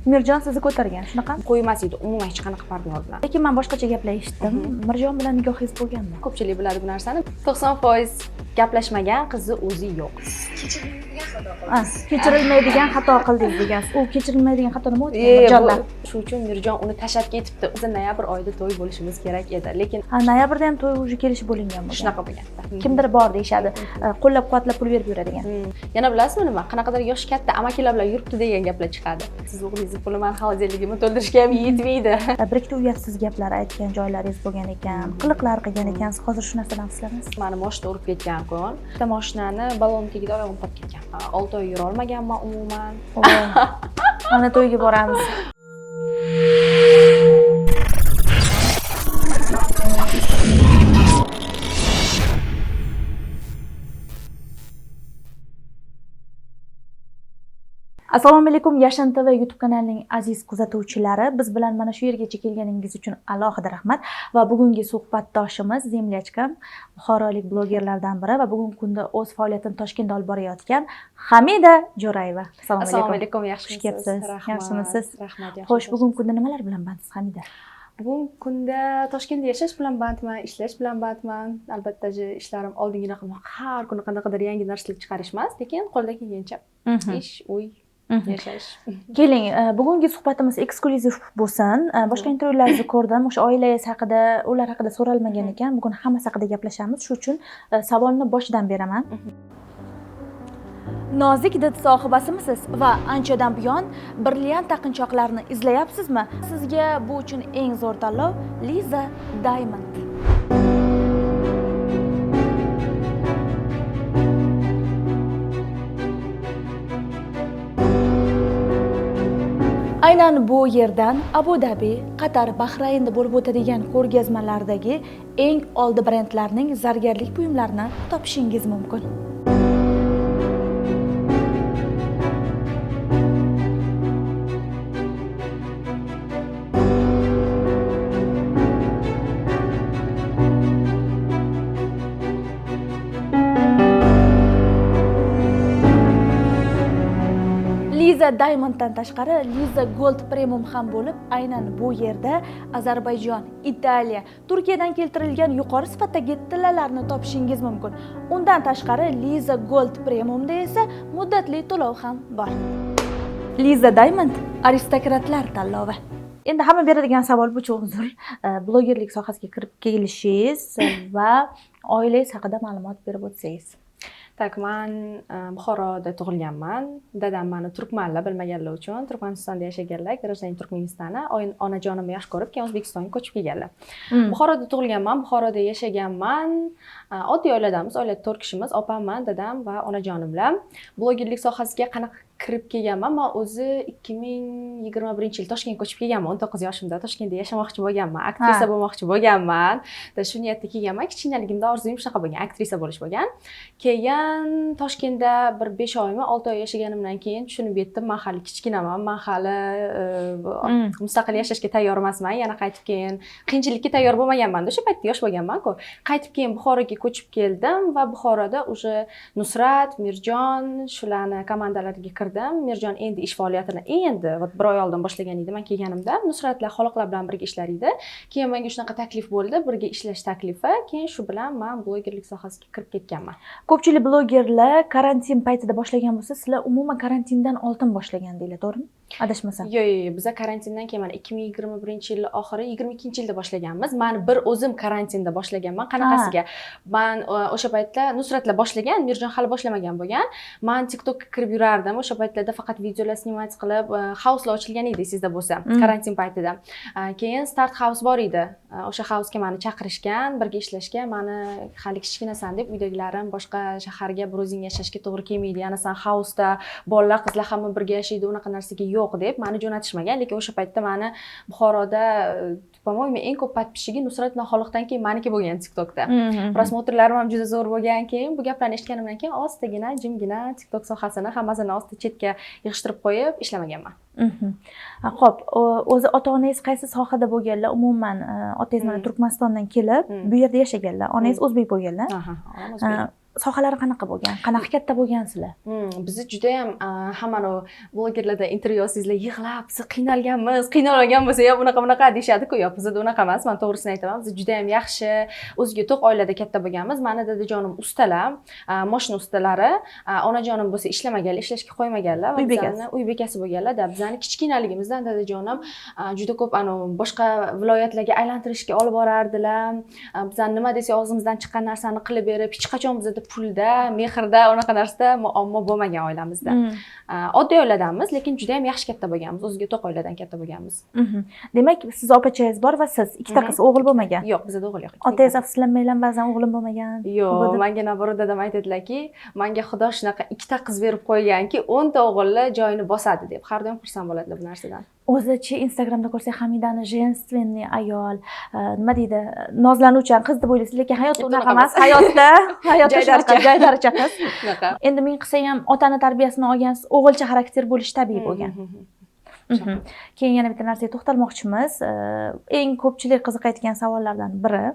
Mirjon sizni ko'targan, shunaqa? Qo'ymas edi umuman hech qanaqa partnyor bilan. Lekin men boshqacha gaplar eshitdim. Mirjon bilan nigohingiz bo'lganmi? Ko'pchilik biladi bu narsani. 90% gaplashmagan, qizi o'zi yo'q. Kechirilmaydigan xato qildingiz degansiz. U kechirilmaydigan xato nima o'tgan Mirjondan? Shu uchun Mirjon uni tashlab ketibdi. O'zi noyabr oyida to'y bo'lishimiz kerak edi, lekin noyabrda ham to'y уже kelishib bo'lingan bo'lgan. shunaqa bo'lgan. Kimdir bor deyshadi. Qo'llab-quvvatlab pul berib yuradigan. Yana bilasizmi nima? Qanaqadir yoshi katta amakilar bilan yuribdi degan gaplar chiqadi. Siz o'g'lingizni puli meni xolodilligimni to'ldirishga ham yetmaydi. Bir-ikkita uyatsiz gaplar aytgan joylaringiz bo'lgan ekan, qiliqlar qilgan ekansiz. Hozir shu narsadan afsuslanasiz? Meni moshina urib ketgan kun, bitta mashinani balon tagida oyog'im qolib ketgan. 6 oy yura olmaganman umuman. Mana to'yga boramiz. Assalomu alaykum, Yashin TV YouTube kanalining aziz kuzatuvchilari. Biz bilan mana shu yergacha kelganingiz uchun alohida rahmat. Va bugungi suhbatdoshimiz Zemlyachka, buxorolik blogerlardan biri va bugungi kunda o'z faoliyatini Toshkentda olib borayotgan Hamida Jo'rayeva. Assalomu alaykum, yaxshimisiz? Yaxshimisiz? Rahmat. Xo'sh, bugungi kunda nimalar bilan bandsiz, Hamida? Bugungi kunda Toshkentda yashash bilan bandman, ishlash bilan bandman. Albatta, ishlarim oldingina har kuni qandaydir yangi narsalar chiqarish emas, lekin qo'ldan kelgancha ish, uy, yashash. Keling, bugungi suhbatimiz eksklyuziv bo'lsin. Boshqa intervyularni ko'rdim, o'sha oilangiz haqida, ular haqida so'ralmagan ekan. Bugun hammasi haqida gaplashamiz. Shuning uchun savolni boshidan beraman. Nozik did sohibasimisiz va anchadan buyon brilliant taqinchoqlarni izlayapsizmi? Sizga bu uchun eng zo'r tanlov Liza Diamond. Aynan bu yerdan Abu Dhabi, Qatar, Bahraynda bo'lib o'tadigan ko'rgazmalardagi eng oldi brendlarning zargarlik buyumlarini topishingiz mumkin. Liza Diamonddan tashqari Liza Gold Premium ham bo'lib, aynan bu yerda Ozarbayjon, Italiya, Turkiyadan keltirilgan yuqori sifatdagi tillalarni topishingiz mumkin. Undan tashqari Liza Gold Premiumda esa muddatli to'lov ham bor. Liza Diamond aristokratlar tanlovi. Endi hamma beradigan savol bu cho'g'zur blogerlik sohasiga kirib kelishingiz va oilangiz haqida ma'lumot berib o'tsangiz. Tak, men Buxoroda tug'ilganman. Dadam meni turkmanlar bilmaganlar uchun Turkmanistonda yashaganlar, grajdanin Turkmenistoni, onajonimni yaxshi ko'rib, keyin O'zbekistonga ko'chib kelganlar. Buxoroda tug'ilganman, Buxoroda yashaganman. Oddiy oiladamiz, oilada 4 kishimiz, opamman, dadam va onajonimlar. Blogerlik sohasiga qanaqa kirib kelganman? Men o'zi 2021-yil Toshkentga ko'chib kelganman. 19 yoshimda Toshkentda yashamoqchi bo'lganman, aktrisa bo'lmoqchi bo'lganman. Shu niyatda kelganman. Kichkinaligimda orzuyim shunaqa bo'lgan, aktrisa bo'lish bo'lgan. Keyin Toshkentda bir 5 oymi, 6 oy yashaganimdan keyin tushunib yetdim, men hali kichkinaman, men hali mustaqil yashashga tayyor emasman. Yana qaytib keyin qiyinchilikka tayyor bo'lmaganman-da, o'sha paytda yosh bo'lganman-ku. Qaytib keyin Buxoroga ko'chib keldim va Buxoroda o'sha Nusrat, Mirjon shularni komandalariga kirdim. Mirjon endi ish faoliyatini endi 1 oy oldin boshlagan edi men kelganimda. Nusratlar xaloqlar bilan birga ishlar edi. Keyin menga shunaqa taklif bo'ldi, birga ishlash taklifi. Keyin shu bilan men blogerlik sohasiga kirib ketganman. Ko'pchilik blogerlar karantin paytida boshlagan bo'lsa, sizlar umuman karantindan oldin boshlagan deylar, to'g'rimi? Adashmasam. Yo'q, biz karantindan keyin 2021-yil oxiri 22-yilda boshlaganmiz. Men bir o'zim karantinda boshlaganman. Qanaqasiga? Men o'sha paytda Nusratlar boshlagan, Mirjon hali boshlamagan bo'lgan. Men TikTokka kirib yurardim. O'sha paytlarda faqat videolar snimat qilib, houslar ochilgan edi, sizda bo'lsa, karantin paytida. Keyin Start House bor edi. O'sha housega meni chaqirishgan, birga ishlashga. Meni hali kichkinasan deb uydagilarim boshqa shaharga bir o'zing yashashga to'g'ri kelmaydi. Yana sen housda bolalar, qizlar hamma birga yashaydi, unaqa narsaga yo'q deb meni jo'natishmagan. Lekin o'sha paytda meni Buxoroda по-моему eng ko'p podpishchigi Nusrat Noxoliqdan keyin meniki bo'lgan TikTokda. Prosmotrlarim ham juda zo'r bo'lgan. Keyin bu gaplarni eshitganimdan keyin ostagina, jimgina TikTok sohasini hammasini ostga chetga yig'ishtirib qo'yib ishlamaganman. Xo'p, o'zi ota-onangiz qaysi sohada bo'lganlar? Umuman otangiz mana Turkmanistondan kelib, bu yerda yashaganlar. Onangiz o'zbek bo'lganlar. sohalari qanaqa bo'lgan? Qanaqa katta bo'lgansizlar? Bizni juda ham hammani blogerlarda intervyu olsangizlar yig'lab, biz qiynalgan bo'lsa ham unaqa deyishadi-ku. Yo'q, bizda unaqa emas. Men to'g'risini aytaman. Biz juda ham yaxshi, o'ziga to'q oilada katta bo'lganmiz. Mani dadajonim ustalar, mashina ustalari, onajonim bo'lsa ishlamaganlar, ishlashga qo'ymaganlar va bizani uy bekasi bo'lganlar. Bizani kichkinaligimizdan dadajonim juda ko'p boshqa viloyatlarga aylantirishga olib borardilar. Bizani nima desak og'zimizdan chiqqan narsani qilib berib, hech qachon bizda pulda, mehrda, unaqa narsada muammo bo'lmagan oilamizda. Oddiy oiladanmiz, lekin juda ham yaxshi katta bo'lganmiz. O'ziga to'q oiladan katta bo'lganmiz. Demak, siz opa-changiz bor va siz ikkita qiz, o'g'il bo'lmagan. Yo'q, bizda o'g'il yo'q. Otangiz afsuslanmaylar, ba'zan o'g'lim bo'lmagan. Yo'q, menga naborat dadam aytadilarki, menga Xudo shunaqa ikkita qiz berib qo'yganki, 10 ta o'g'ilni joyini bosadi deb. Har doim xursand bo'ladilar bu narsadan. O'zi-chi Instagramda ko'rsak Hamidani jenstvenniy ayol, nima deydi, nozlanuvchan qiz deb o'ylaysiz, lekin hayotda unaqa emas. Hayotda jaydarcha qiz. Endi men qilsa ham otani tarbiyasini olgansiz, o'g'ilcha xarakter bo'lishi tabiiy bo'lgan. Keyin yana bitta narsaga to'xtalmoqchimiz. Eng ko'pchilik qiziqayotgan savollardan biri.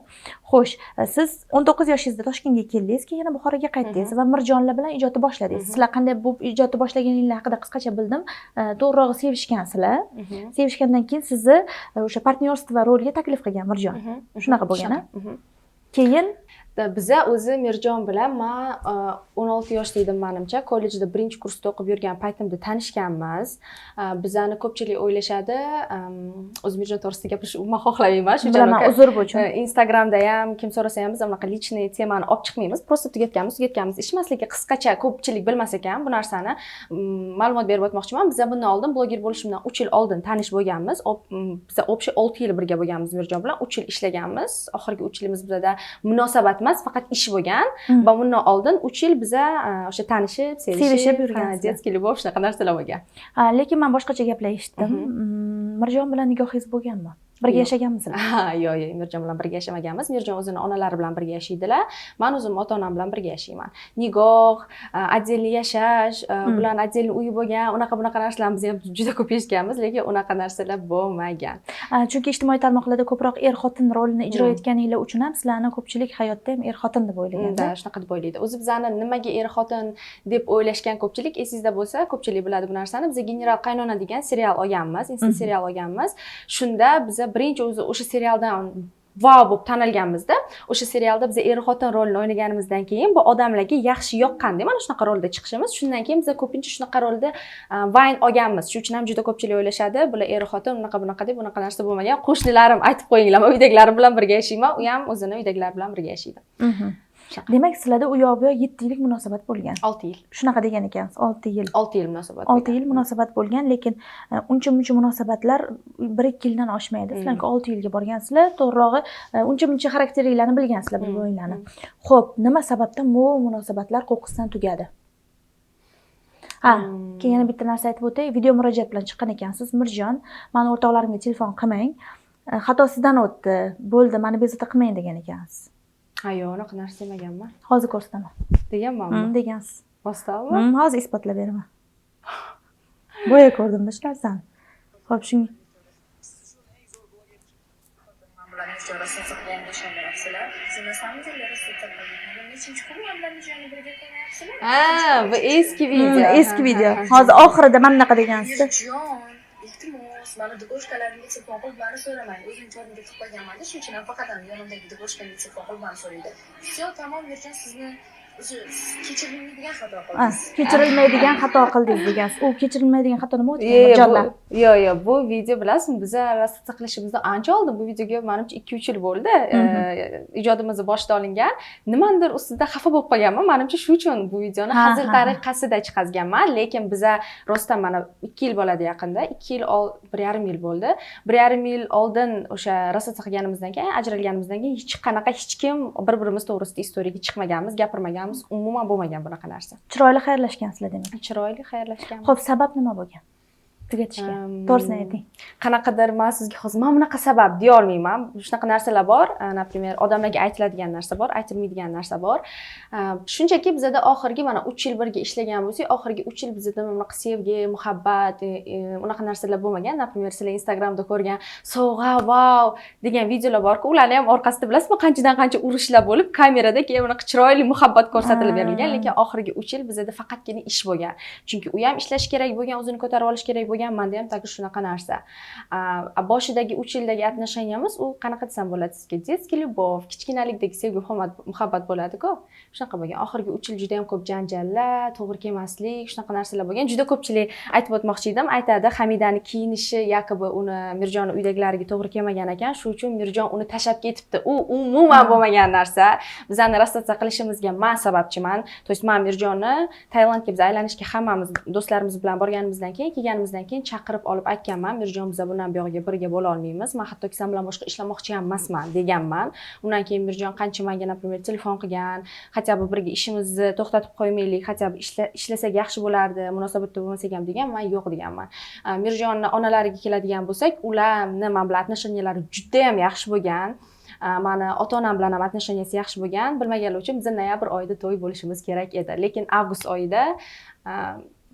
Xo'sh, siz 19 yoshingizda Toshkentga keldingiz, keyin yana Buxoroga qaytdingiz va Mirjonlar bilan ijodni boshladingiz. Sizlar qanday bu ijodni boshlaganinglar haqida qisqacha bildim. To'g'rirog'i sevishgansizlar. Sevishgandan keyin sizni o'sha partnyorstvo roliga taklif qilgan Mirjon. Shunaqa bo'lgan-a? Keyin biza o'zi Mirjon bilan men 16 yoshda edim menimcha, kollejda birinchi kursda o'qib yurgan paytimda tanishganmiz. Bizani ko'pchilik o'ylashadi, o'zi Mirjon to'g'risida gapirishni umuman xohlamayman. Shu bilaman, uzr bo'chun. Instagramda ham kim so'rasa ham biz unaqa lichniy temani olib chiqmaymiz. Просто tugatganmiz ish emas, lekin qisqacha ko'pchilik bilmas ekan bu narsani ma'lumot berib o'tmoqchiman. Biz bundan oldin bloger bo'lishimdan 3 yil oldin tanish bo'lganmiz. Biz общий 6 yil birga bo'lganmiz Mirjon bilan, 3 yil ishlaganmiz. Oxirgi 3 yilimiz bizda munosabat faqat ish bo'lgan va bundan oldin 3 yil biza o'sha tanishib, sevishib yurganmiz. Детский любовь shunaqa narsalar bo'lgan. Lekin men boshqacha gaplar eshitdim. Mirjon bilan nigohingiz bo'lganmi? Birga yashaganmizlar? Yo'q, Mirjon bilan birga yashamaganmiz. Mirjon o'zini onalari bilan birga yashaydilar. Men o'zim ota-onam bilan birga yashayman. Nigoh, отдельно yashash, bularning отдельно uyi bo'lgan, unaqa narsalarni biz ham juda ko'p eshitganmiz, lekin unaqa narsalar bo'lmagan. Chunki ijtimoiy tarmoqlarda ko'proq er-xotin rolini ijro etganinglar uchun ham sizlarni ko'pchilik hayotda ham er-xotin deb o'ylagan. Shunaqa deb o'ylaydi. O'zi bizani nimaga er-xotin deb o'ylashgan ko'pchilik, esingizda bo'lsa, ko'pchilik biladi bu narsani. Biz General qaynona degan serial olganmiz, insta serial olganmiz. Shunda biz birinchi o'sha serialdan wow bo'lib tanilganmizda, o'sha serialda biz er-xotin rolini o'ynaganimizdan keyin bu odamlarga yaxshi yoqqanda mana shunaqa rolda chiqishimiz. Shundan keyin biz ko'pincha shunaqa rolda vayn olganmiz. Shuning uchun ham juda ko'pchilik o'ylashadi, bular er-xotin bunaqa deb, unaqa narsa bo'lmagan. Qo'shnilarim aytib qo'yinglar, men uydagilarim bilan birga yashayman, u ham o'zini uydagilari bilan birga yashaydi. Demak, sizlarda u yoq bu yoq 7 yillik munosabat bo'lgan. 6 yil. Shunaqa degan ekansiz, 6 yil. 6 yil munosabat. 6 yil munosabat bo'lgan, lekin uncha-muncha munosabatlar 1-2 yildan oshmaydi. Sizlar 6 yilga borgansizlar, to'g'rirog'i uncha-muncha xarakteringlarni bilgansizlar bir-biringlarni. Xo'p, nima sababdan bu munosabatlar qo'qqisdan tugadi? Keyin yana bitta narsa aytib o'tay. Video murojaat bilan chiqqan ekansiz, Mirjon, meni o'rtoqlarimga telefon qilmang. Xato sizdan o'tdi. Bo'ldi, meni bezovta qilmang degan ekansiz. Yo'q, unaqa narsa demaganman. Hozir ko'rsataman. Deganmanmi? Degansiz. Rostdanmi? Hozir isbotlab beraman. Boya ko'rdim-da shu narsani. Xo'p, shunga bu eski video. Eski video. Hozir oxirida mana bunaqa degansiz. Iltimos, mana dugoshkalarimga telefon qilib mani so'ramang. O'zim joyimga tiqib qo'yganman-da, shuning uchun ham faqat yonimdagi dugoshkamga telefon qilib mani so'raydi. Всё, tamom, Mirjon, sizni o'zi kechirilmaydigan xato qildingiz. Kechirilmaydigan xato qildingiz degansiz. U kechirilmaydigan xato nima o'tgan Mirjonlar? Yo'q, bu video bilasizmi, biz rastatsiya qilishimizdan ancha oldin bu videoga menimcha 2-3 yil bo'ldi. Ijodimizni boshida olingan. Nimadir ustida xafa bo'lib qolganman. Menimcha shu uchun bu videoni hazil tariqasida chiqazganman, lekin biz rostdan mana 2 yil bo'ladi yaqinda. 2 yil 1,5 yil bo'ldi. 1,5 yil oldin o'sha rastatsiya qilganimizdan keyin, ajralganimizdan keyin hech kim bir-birimiz to'g'risida istoriyaga chiqmaganmiz, gapirmaganmiz, umuman bo'lmagan bunaqa narsa. Chiroyli xayrlashgansizlar demak. Chiroyli xayrlashgan. Xo'p, sabab nima bo'lgan? tugatishga? To'g'risini ayting. Qanaqadir men sizga hozir mana bunaqa sabab deya olmayman. Shunaqa narsalar bor. Например, odamlarga aytiladigan narsa bor, aytilmaydigan narsa bor. Shunchaki bizda oxirgi mana 3 yil birga ishlagan bo'lsak, oxirgi 3 yil bizda bunaqa sevgi, muhabbat, unaqa narsalar bo'lmagan. Например, sizlar Instagramda ko'rgan sovg'a, wow degan videolar bor-ku, ularni ham orqasida bilasizmi, qanchadan qancha urushlar bo'lib, kamerada keyin bunaqa chiroyli muhabbat ko'rsatilib berilgan, lekin oxirgi 3 yil bizda faqatgina ish bo'lgan. Chunki u ham ishlash kerak bo'lgan, o'zini ko'tarib olish kerak bo'lgan, menda ham tagi shunaqa narsa. Boshidagi 3 yildagi отношениямыз u qanaqa desam bo'ladi sizga? Детский любовь, kichkinalikdagi sevgi, muhabbat bo'ladi-ku. Shunaqa bo'lgan. Oxirgi 3 yil juda ham ko'p janjallar, to'g'ri kelmaslik, shunaqa narsalar bo'lgan. Juda ko'pchilik aytib o'tmoqchi edim. Aytadi, Hamidani kiyinishi yakobi uni Mirjonni uydagilariga to'g'ri kelmagan ekan, shu uchun Mirjon uni tashlab ketibdi. U umuman bo'lmagan narsa. Bizani rastatsiya qilishimizga men sababchiman. То есть men Mirjonni Tailandga biz aylanishga hammamiz do'stlarimiz bilan borganimizdan keyin, kelganimizdan keyin chaqirib olib aytganman, Mirjon biz bundan buyog'iga birga bo'la olmaymiz. Men hattoki sen bilan boshqa ishlamoqchi ham emasman deganman. Undan keyin Mirjon qancha menga, например, telefon qilgan, хотя бы birga ishimizni to'xtatib qo'ymaylik, хотя бы ishlasak yaxshi bo'lardi, munosabatda bo'lmasak ham degan, men yo'q deganman. Mirjonni onalariga keladigan bo'lsak, ularni men bilan отношениялari juda ham yaxshi bo'lgan. Mani ota-onam bilan ham отношенияsi yaxshi bo'lgan. Bilmaganlar uchun biz noyabr oyida to'y bo'lishimiz kerak edi, lekin avgust oyida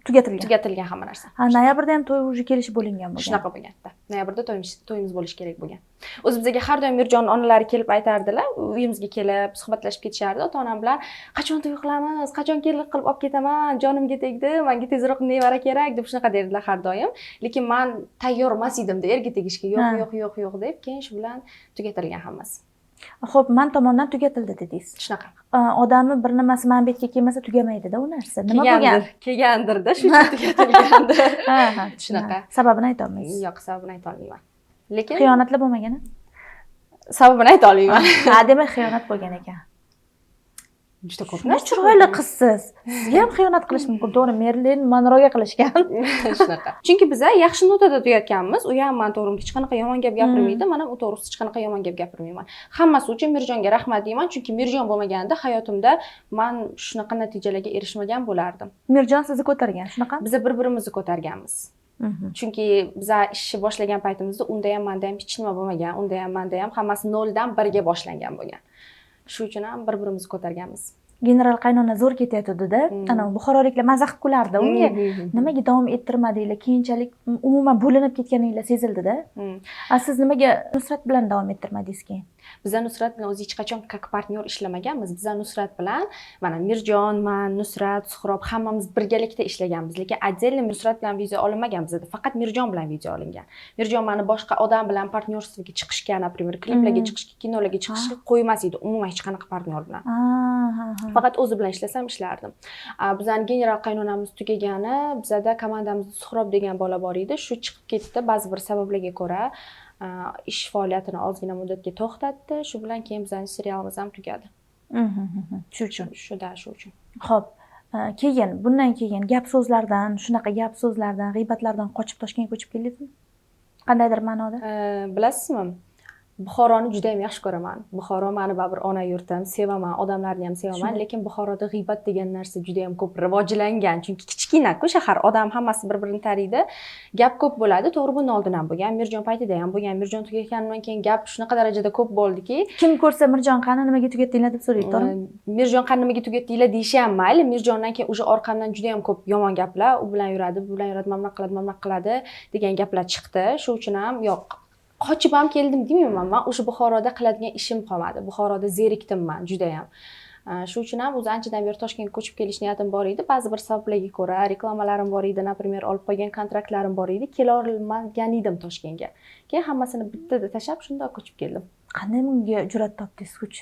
tugatilgan hamma narsa. Noyabrda ham to'y уже kelishib bo'lingan bo'lgan. Shunaqa bo'lgan-da. Noyabrda to'yimiz bo'lishi kerak bo'lgan. O'zi bizga har doim Mirjon onalari kelib aytardilar, uyimizga kelib suhbatlashib ketishardi. Ota-onam bilan qachon to'y qilamiz, qachon kelin qilib olib ketaman, jonimga tegdi, menga tezroq nevara kerak deb shunaqa derdilar har doim. Lekin men tayyor emas edim-da erga tegishga. Yo'q deb, keyin shu bilan tugatilgan hammasi. Xo'p, men tomondan tugatildi dedingiz. Shunaqa. Odamni bir nimasi manbetga kelmasa tugamaydi-da u narsa. Nima bo'lgan? Kelgandir-da, shu uchun tugatilgandir. Shunaqa. Sababini ayta olmaysiz? Yo'q, sababini ayta olmayman. Lekin xiyonatlar bo'lmagan-a? Sababini ayta olmayman. Demak, xiyonat bo'lgan ekan. Juda ko'p narsa. Chiroyli qizsiz. Sizga ham xiyonat qilish mumkin. To'g'ri, Merlin Monroga qilishgan. Shunaqa. Chunki biz yaxshi notada tugatganmiz. U ham men to'g'rim hech qanaqa yomon gap gapirmaydi, men ham u to'g'risida hech qanaqa yomon gap gapirmayman. Hammasi uchun Mirjonga rahmat deyman, chunki Mirjon bo'lmaganida hayotimda men shunaqa natijalarga erishmagan bo'lardim. Mirjon sizni ko'targan, shunaqa? Biz bir-birimizni ko'targanmiz. Chunki biz ishni boshlagan paytimizda unda ham menda ham hech nima bo'lmagan, unda ham menda ham hammasi noldan birga boshlangan bo'lgan. Shu uchun ham bir-birimizni ko'targanmiz. General qaynona zo'r ketayotdi-da, ana buxoroliklar maza qilib kulardi unga. Nimaga davom ettirmadinglar? Keyinchalik umuman bo'linib ketganinglar sezildi-da. Siz nimaga Nusrat bilan davom ettirmadingiz keyin? Biz Nusrat bilan o'zi hech qachon как partnyor ishlamaganmiz. Biz Nusrat bilan mana Mirjon, men, Nusrat, Suhrob hammamiz birgalikda ishlaganmiz. Lekin отдельно Nusrat bilan video olinmagan bizda. Faqat Mirjon bilan video olingan. Mirjon meni boshqa odam bilan partnyorstvoga chiqishga, например, kliplarga chiqishga, kinolarga chiqishga qo'ymas edi. Umuman hech qanaqa partnyor bilan. Faqat o'zi bilan ishlasam ishlardim. Bizning general qaynonamiz tugagani, bizda komandamizda Suhrob degan bola bor edi. Shu chiqib ketdi ba'zi bir sabablarga ko'ra. Ish faoliyatini ozgina muddatga to'xtatdi. Shu bilan keyin bizning serialimiz ham tugadi. Shu uchun. Shu uchun. Xo'p, bundan keyin gap so'zlardan, shunaqa gap so'zlardan, g'iybatlardan qochib Toshkentga ko'chib keldingizmi? Qandaydir ma'noda? Bilasizmi? Buxoroni juda ham yaxshi ko'raman. Buxoro meni baribir ona yurtim, sevaman, odamlarni ham sevaman, lekin Buxoroda g'iybat degan narsa juda ham ko'p rivojlangan. Chunki kichkina-ku shahar, odam hammasi bir-birini taniydi. Gap ko'p bo'ladi, to'g'ri bundan oldin ham bo'lgan, Mirjon paytida ham bo'lgan. Mirjon tugagandan keyin gap shunaqa darajada ko'p bo'ldiki, kim ko'rsa Mirjon qani nimaga tugatdinglar deb so'raydi, to'g'rimi? Mirjon qani nimaga tugatdinglar deyishi ham mayli. Mirjondan keyin o'sha orqamdan juda ham ko'p yomon gaplar, u bilan yuradi, bu bilan yuradi, mana qiladi degan gaplar chiqdi. Shu uchun ham yo'q. Qochib ham keldim demayman, men o'sha Buxoroda qiladigan ishim qolmadi. Buxoroda zerikdim men juda ham. Shu uchun ham o'zi anchadan beri Toshkentga ko'chib kelish niyatim bor edi. Ba'zi bir sabablarga ko'ra reklamalarim bor edi, например, olib qo'ygan kontraktlarim bor edi. Kela olmagan edim Toshkentga. Keyin hammasini bittada tashlab shunday ko'chib keldim. Qanday bunga jur'at topdingiz kuch?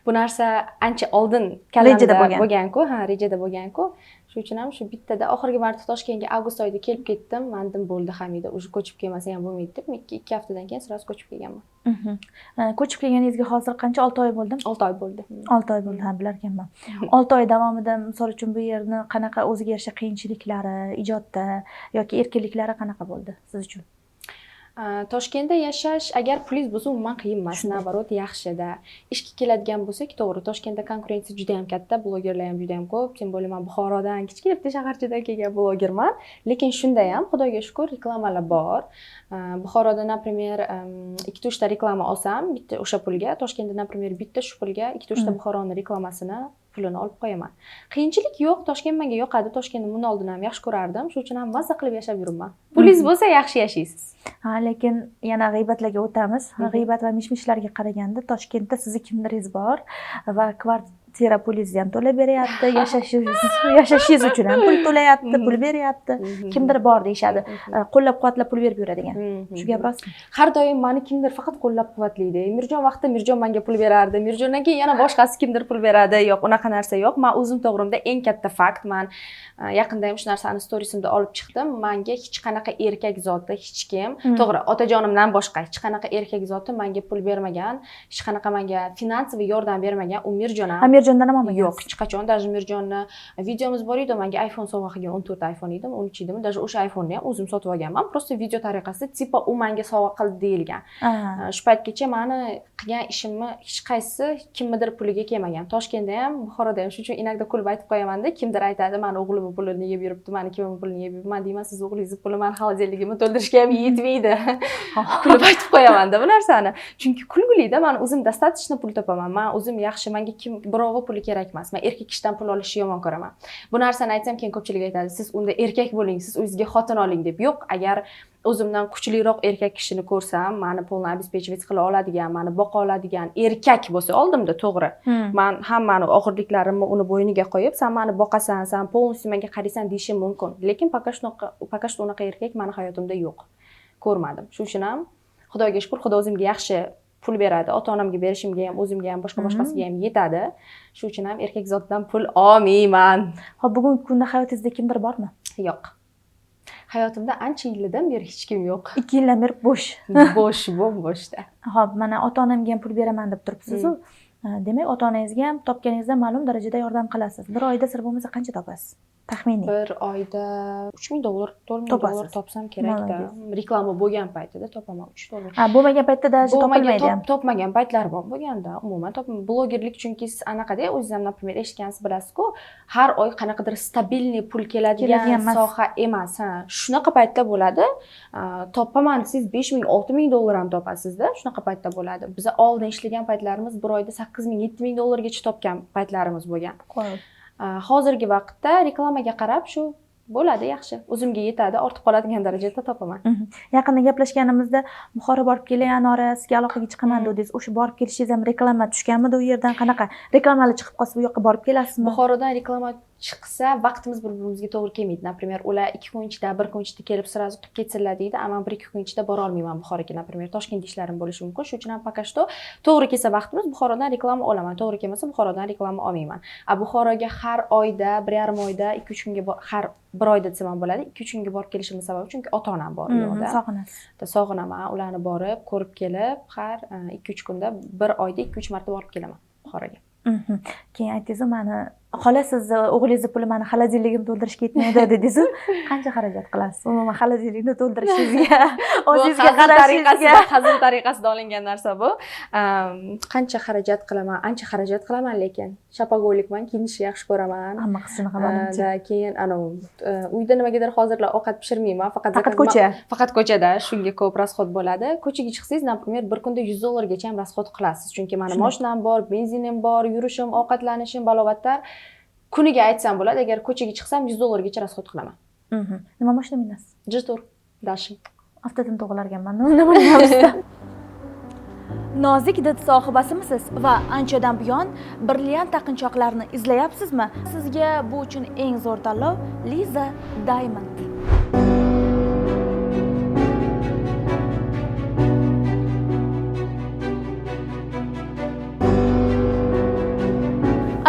Bu narsa ancha oldin kalamda bo'lgan-ku, rejada bo'lgan-ku. Shu uchun ham shu bittada oxirgi marta Toshkentga avgust oyida kelib ketdim. Mendim bo'ldi Hamida, уже ko'chib kelmasa ham bo'lmaydi deb 2 haftadan keyin sirasi ko'chib kelganman. Ko'chib kelganingizga hozir qancha? 6 oy bo'ldimi? 6 oy bo'ldi. 6 oy bo'ldi, bilar ekanman. 6 oy davomida misol uchun bu yerni qanaqa o'ziga yarasha qiyinchiliklari, ijodda yoki erkinliklari qanaqa bo'ldi siz uchun? Toshkentda yashash agar pulingiz bo'lsa umuman qiyin emas, naоборот yaxshida. Ishga keladigan bo'lsak, to'g'ri, Toshkentda konkurensiya juda ham katta, blogerlar ham juda ham ko'p. Tем более men Buxorodan, kichkina bitta shaharchadan kelgan blogerman, lekin shunda ham Xudoga shukr reklamalar bor. Buxoroda, например, 2-3 ta reklama olsam, bitta o'sha pulga, Toshkentda, например, bitta shu pulga 2-3 ta Buxoroning reklamasini pulini olib qo'yaman. Qiyinchilik yo'q, Toshkent menga yoqadi. Toshkentni bundan oldin ham yaxshi ko'rardim. Shuning uchun ham mazza qilib yashab yuribman. Pulingiz bo'lsa yaxshi yashaysiz. Ha, lekin yana g'iybatlarga o'tamiz. G'iybat va mishmishlarga qaraganda Toshkentda sizni kimdiringiz bor va kvartira pulingizni ham to'lab beryapti, yashashingiz uchun ham pul to'layapti, pul beryapti. Kimdir bor deyshadi. Qo'llab-quvvatlab pul berib yuradigan. Shu gap rostmi? Har doim meni kimdir faqat qo'llab-quvvatlaydi. Mirjon vaqtida Mirjon menga pul berardi. Mirjondan keyin yana boshqasi kimdir pul beradi. Yo'q, unaqa narsa yo'q. Men o'zim to'g'rimda eng katta fakt, men yaqinda ham shu narsani storiesimda olib chiqdim. Menga hech qanaqa erkak zoti, hech kim, to'g'ri, otajonimdan boshqa hech qanaqa erkak zoti menga pul bermagan, hech qanaqa menga finansiy yordam bermagan. U Mirjon ham. Mirjondan ham olmagan. Yo'q, hech qachon. Даже Mirjonni videomiz bor edi, menga iPhone sovg'a qilgan, 14 iPhone edi, 13 edimi. Даже o'sha iPhone ni ham o'zim sotib olganman. Prosta video tariqasida tipa u menga sovg'a qildi deyilgan. Shu paytgacha meni qilgan ishimni hech qaysi kimnidir puliga kelmagan. Toshkentda ham, Buxoroda ham shuning uchun inakda kulib aytib qo'yaman-da, kimdir aytadi, "Meni o'g'lim pulini yeb yuribdi, meni kimning pulini yeb yuribdi." Men deyman, "Siz o'g'lingizni puli meni xolodilligimni to'ldirishga ham yetmaydi." Kulib aytib qo'yaman-da bu narsani. Chunki kulgulida, men o'zim достаточно pul topaman. Men o'zim yaxshi, menga kim birovi puli kerak emas. Men erkak kishidan pul olishni yomon ko'raman. Bu narsani aytsam, keyin ko'pchilik aytadi, "Siz unda erkak bo'ling, siz o'zingizga xotin oling" deb. Yo'q, agar o'zimdan kuchliroq erkak kishini ko'rsam, meni polni обеспечивать qila oladigan, meni boqa oladigan erkak bo'lsa oldimda, to'g'ri. Men hammani og'irliklarimni uni bo'yniga qo'yib, "Sen meni boqasan, sen polностью menga qaraysan" deyishim mumkin. Lekin пока что unaqa erkak meni hayotimda yo'q. Ko'rmadim. Shuning uchun ham Xudoga shukr, Xudo o'zimga yaxshi pul beradi. Ota-onamga berishimga ham, o'zimga ham, boshqasiga ham yetadi. Shuning uchun ham erkak zotdan pul olmayman. Hop, bugungi kunda hayotingizda kimdir bormi? Yo'q. Hayotimda ancha yildan beri hech kim yo'q. 2 yildan beri bo'sh. Bo'shda. Hop, mana ota-onamga ham pul beraman deb turibsiz-ku. Demak, ota-onangizga ham topganingizda ma'lum darajada yordam qilasiz. Bir oyda sir bo'lmasa qancha topasiz? Taxminiy. Bir oyda $3000, $4000 topsam kerak-da. Reklama bo'lgan paytida topaman $3. Bo'lmagan paytda даже topilmaydi ham. Topmagan paytlar bor bo'lganda, umuman topmagan. Blogerlik chunki siz anaqada o'zingiz ham, например, eshitgansiz bilasiz-ku, har oy qanaqadir stabilniy pul keladigan soha emas. Shunaqa paytda bo'ladi. Topaman siz $5000, $6000 ham topasiz-da. Shunaqa paytda bo'ladi. Biz oldin ishlagan paytlarimiz bir oyda $8000, $7000 gacha topgan paytlarimiz bo'lgan. Hozirgi vaqtda reklamaga qarab shu bo'ladi, yaxshi. O'zimga yetadi, ortib qoladigan darajada topaman. Yaqinda gaplashganimizda Buxoro borib kelay, Anora, sizga aloqaga chiqaman dedingiz. O'sha borib kelishingiz ham reklama tushganmidi u yerdan? Qanaqa? Reklamalar chiqib qolsa bu yoqqa borib kelasizmi? Buxorodan reklama chiqsa, vaqtimiz bir-birimizga to'g'ri kelmaydi. Например, ular 2 kun ichida, 1 kun ichida kelib sразу qilib ketsinlar deydi, ammo 1-2 kun ichida bora olmayman Buxoroga. Например, Toshkentda ishlarim bo'lishi mumkin. Shuning uchun ham пока что to'g'ri kelsa vaqtimiz Buxorodan reklama olaman, to'g'ri kelmasa Buxorodan reklama olmayman. Buxoroga har oyda, 1,5 oyda, 2-3 kunga har bir oyda desam ham bo'ladi. 2-3 kunga borib kelishimning sababi chunki ota-onam bor u yoqda. Sog'inasiz. Sog'inaman, ularni borib, ko'rib kelib, har 2-3 kunda, bir oyda 2-3 marta borib kelaman Buxoroga. Keyin aytdingiz, meni xola sizni o'g'lingizni puli meni xolodilligimni to'ldirishga yetmaydi dedingiz. Qancha xarajat qilasiz? Umuman xolodillikni to'ldirishingizga, o'zingizga qarashingizga, hazil tariqasida olingan narsa bu. Qancha xarajat qilaman? Ancha xarajat qilaman, lekin shapagolikman, kiyinishni yaxshi ko'raman. Hamma qiz shunaqa manimcha. Keyin uyda nimagadir hozirlar ovqat pishirmayman, faqat ko'chada, shunga ko'p rasxod bo'ladi. Ko'chaga chiqsangiz, например, bir kunda $100 gacha ham rasxod qilasiz. Chunki meni mashinam bor, benzinim bor, yurishim, ovqatlanishim, balobatlar. Kuniga aytsam bo'ladi, agar ko'chaga chiqsam $100 gacha rasxod qilaman. Nima mashina minasiz? Jitur, Dashin. Haftadan to'g'larganman. Nima qilyapsiz? Nozik did sohibasimisiz va anchadan buyon brilliant taqinchoqlarni izlayapsizmi? Sizga bu uchun eng zo'r tanlov Liza Diamond.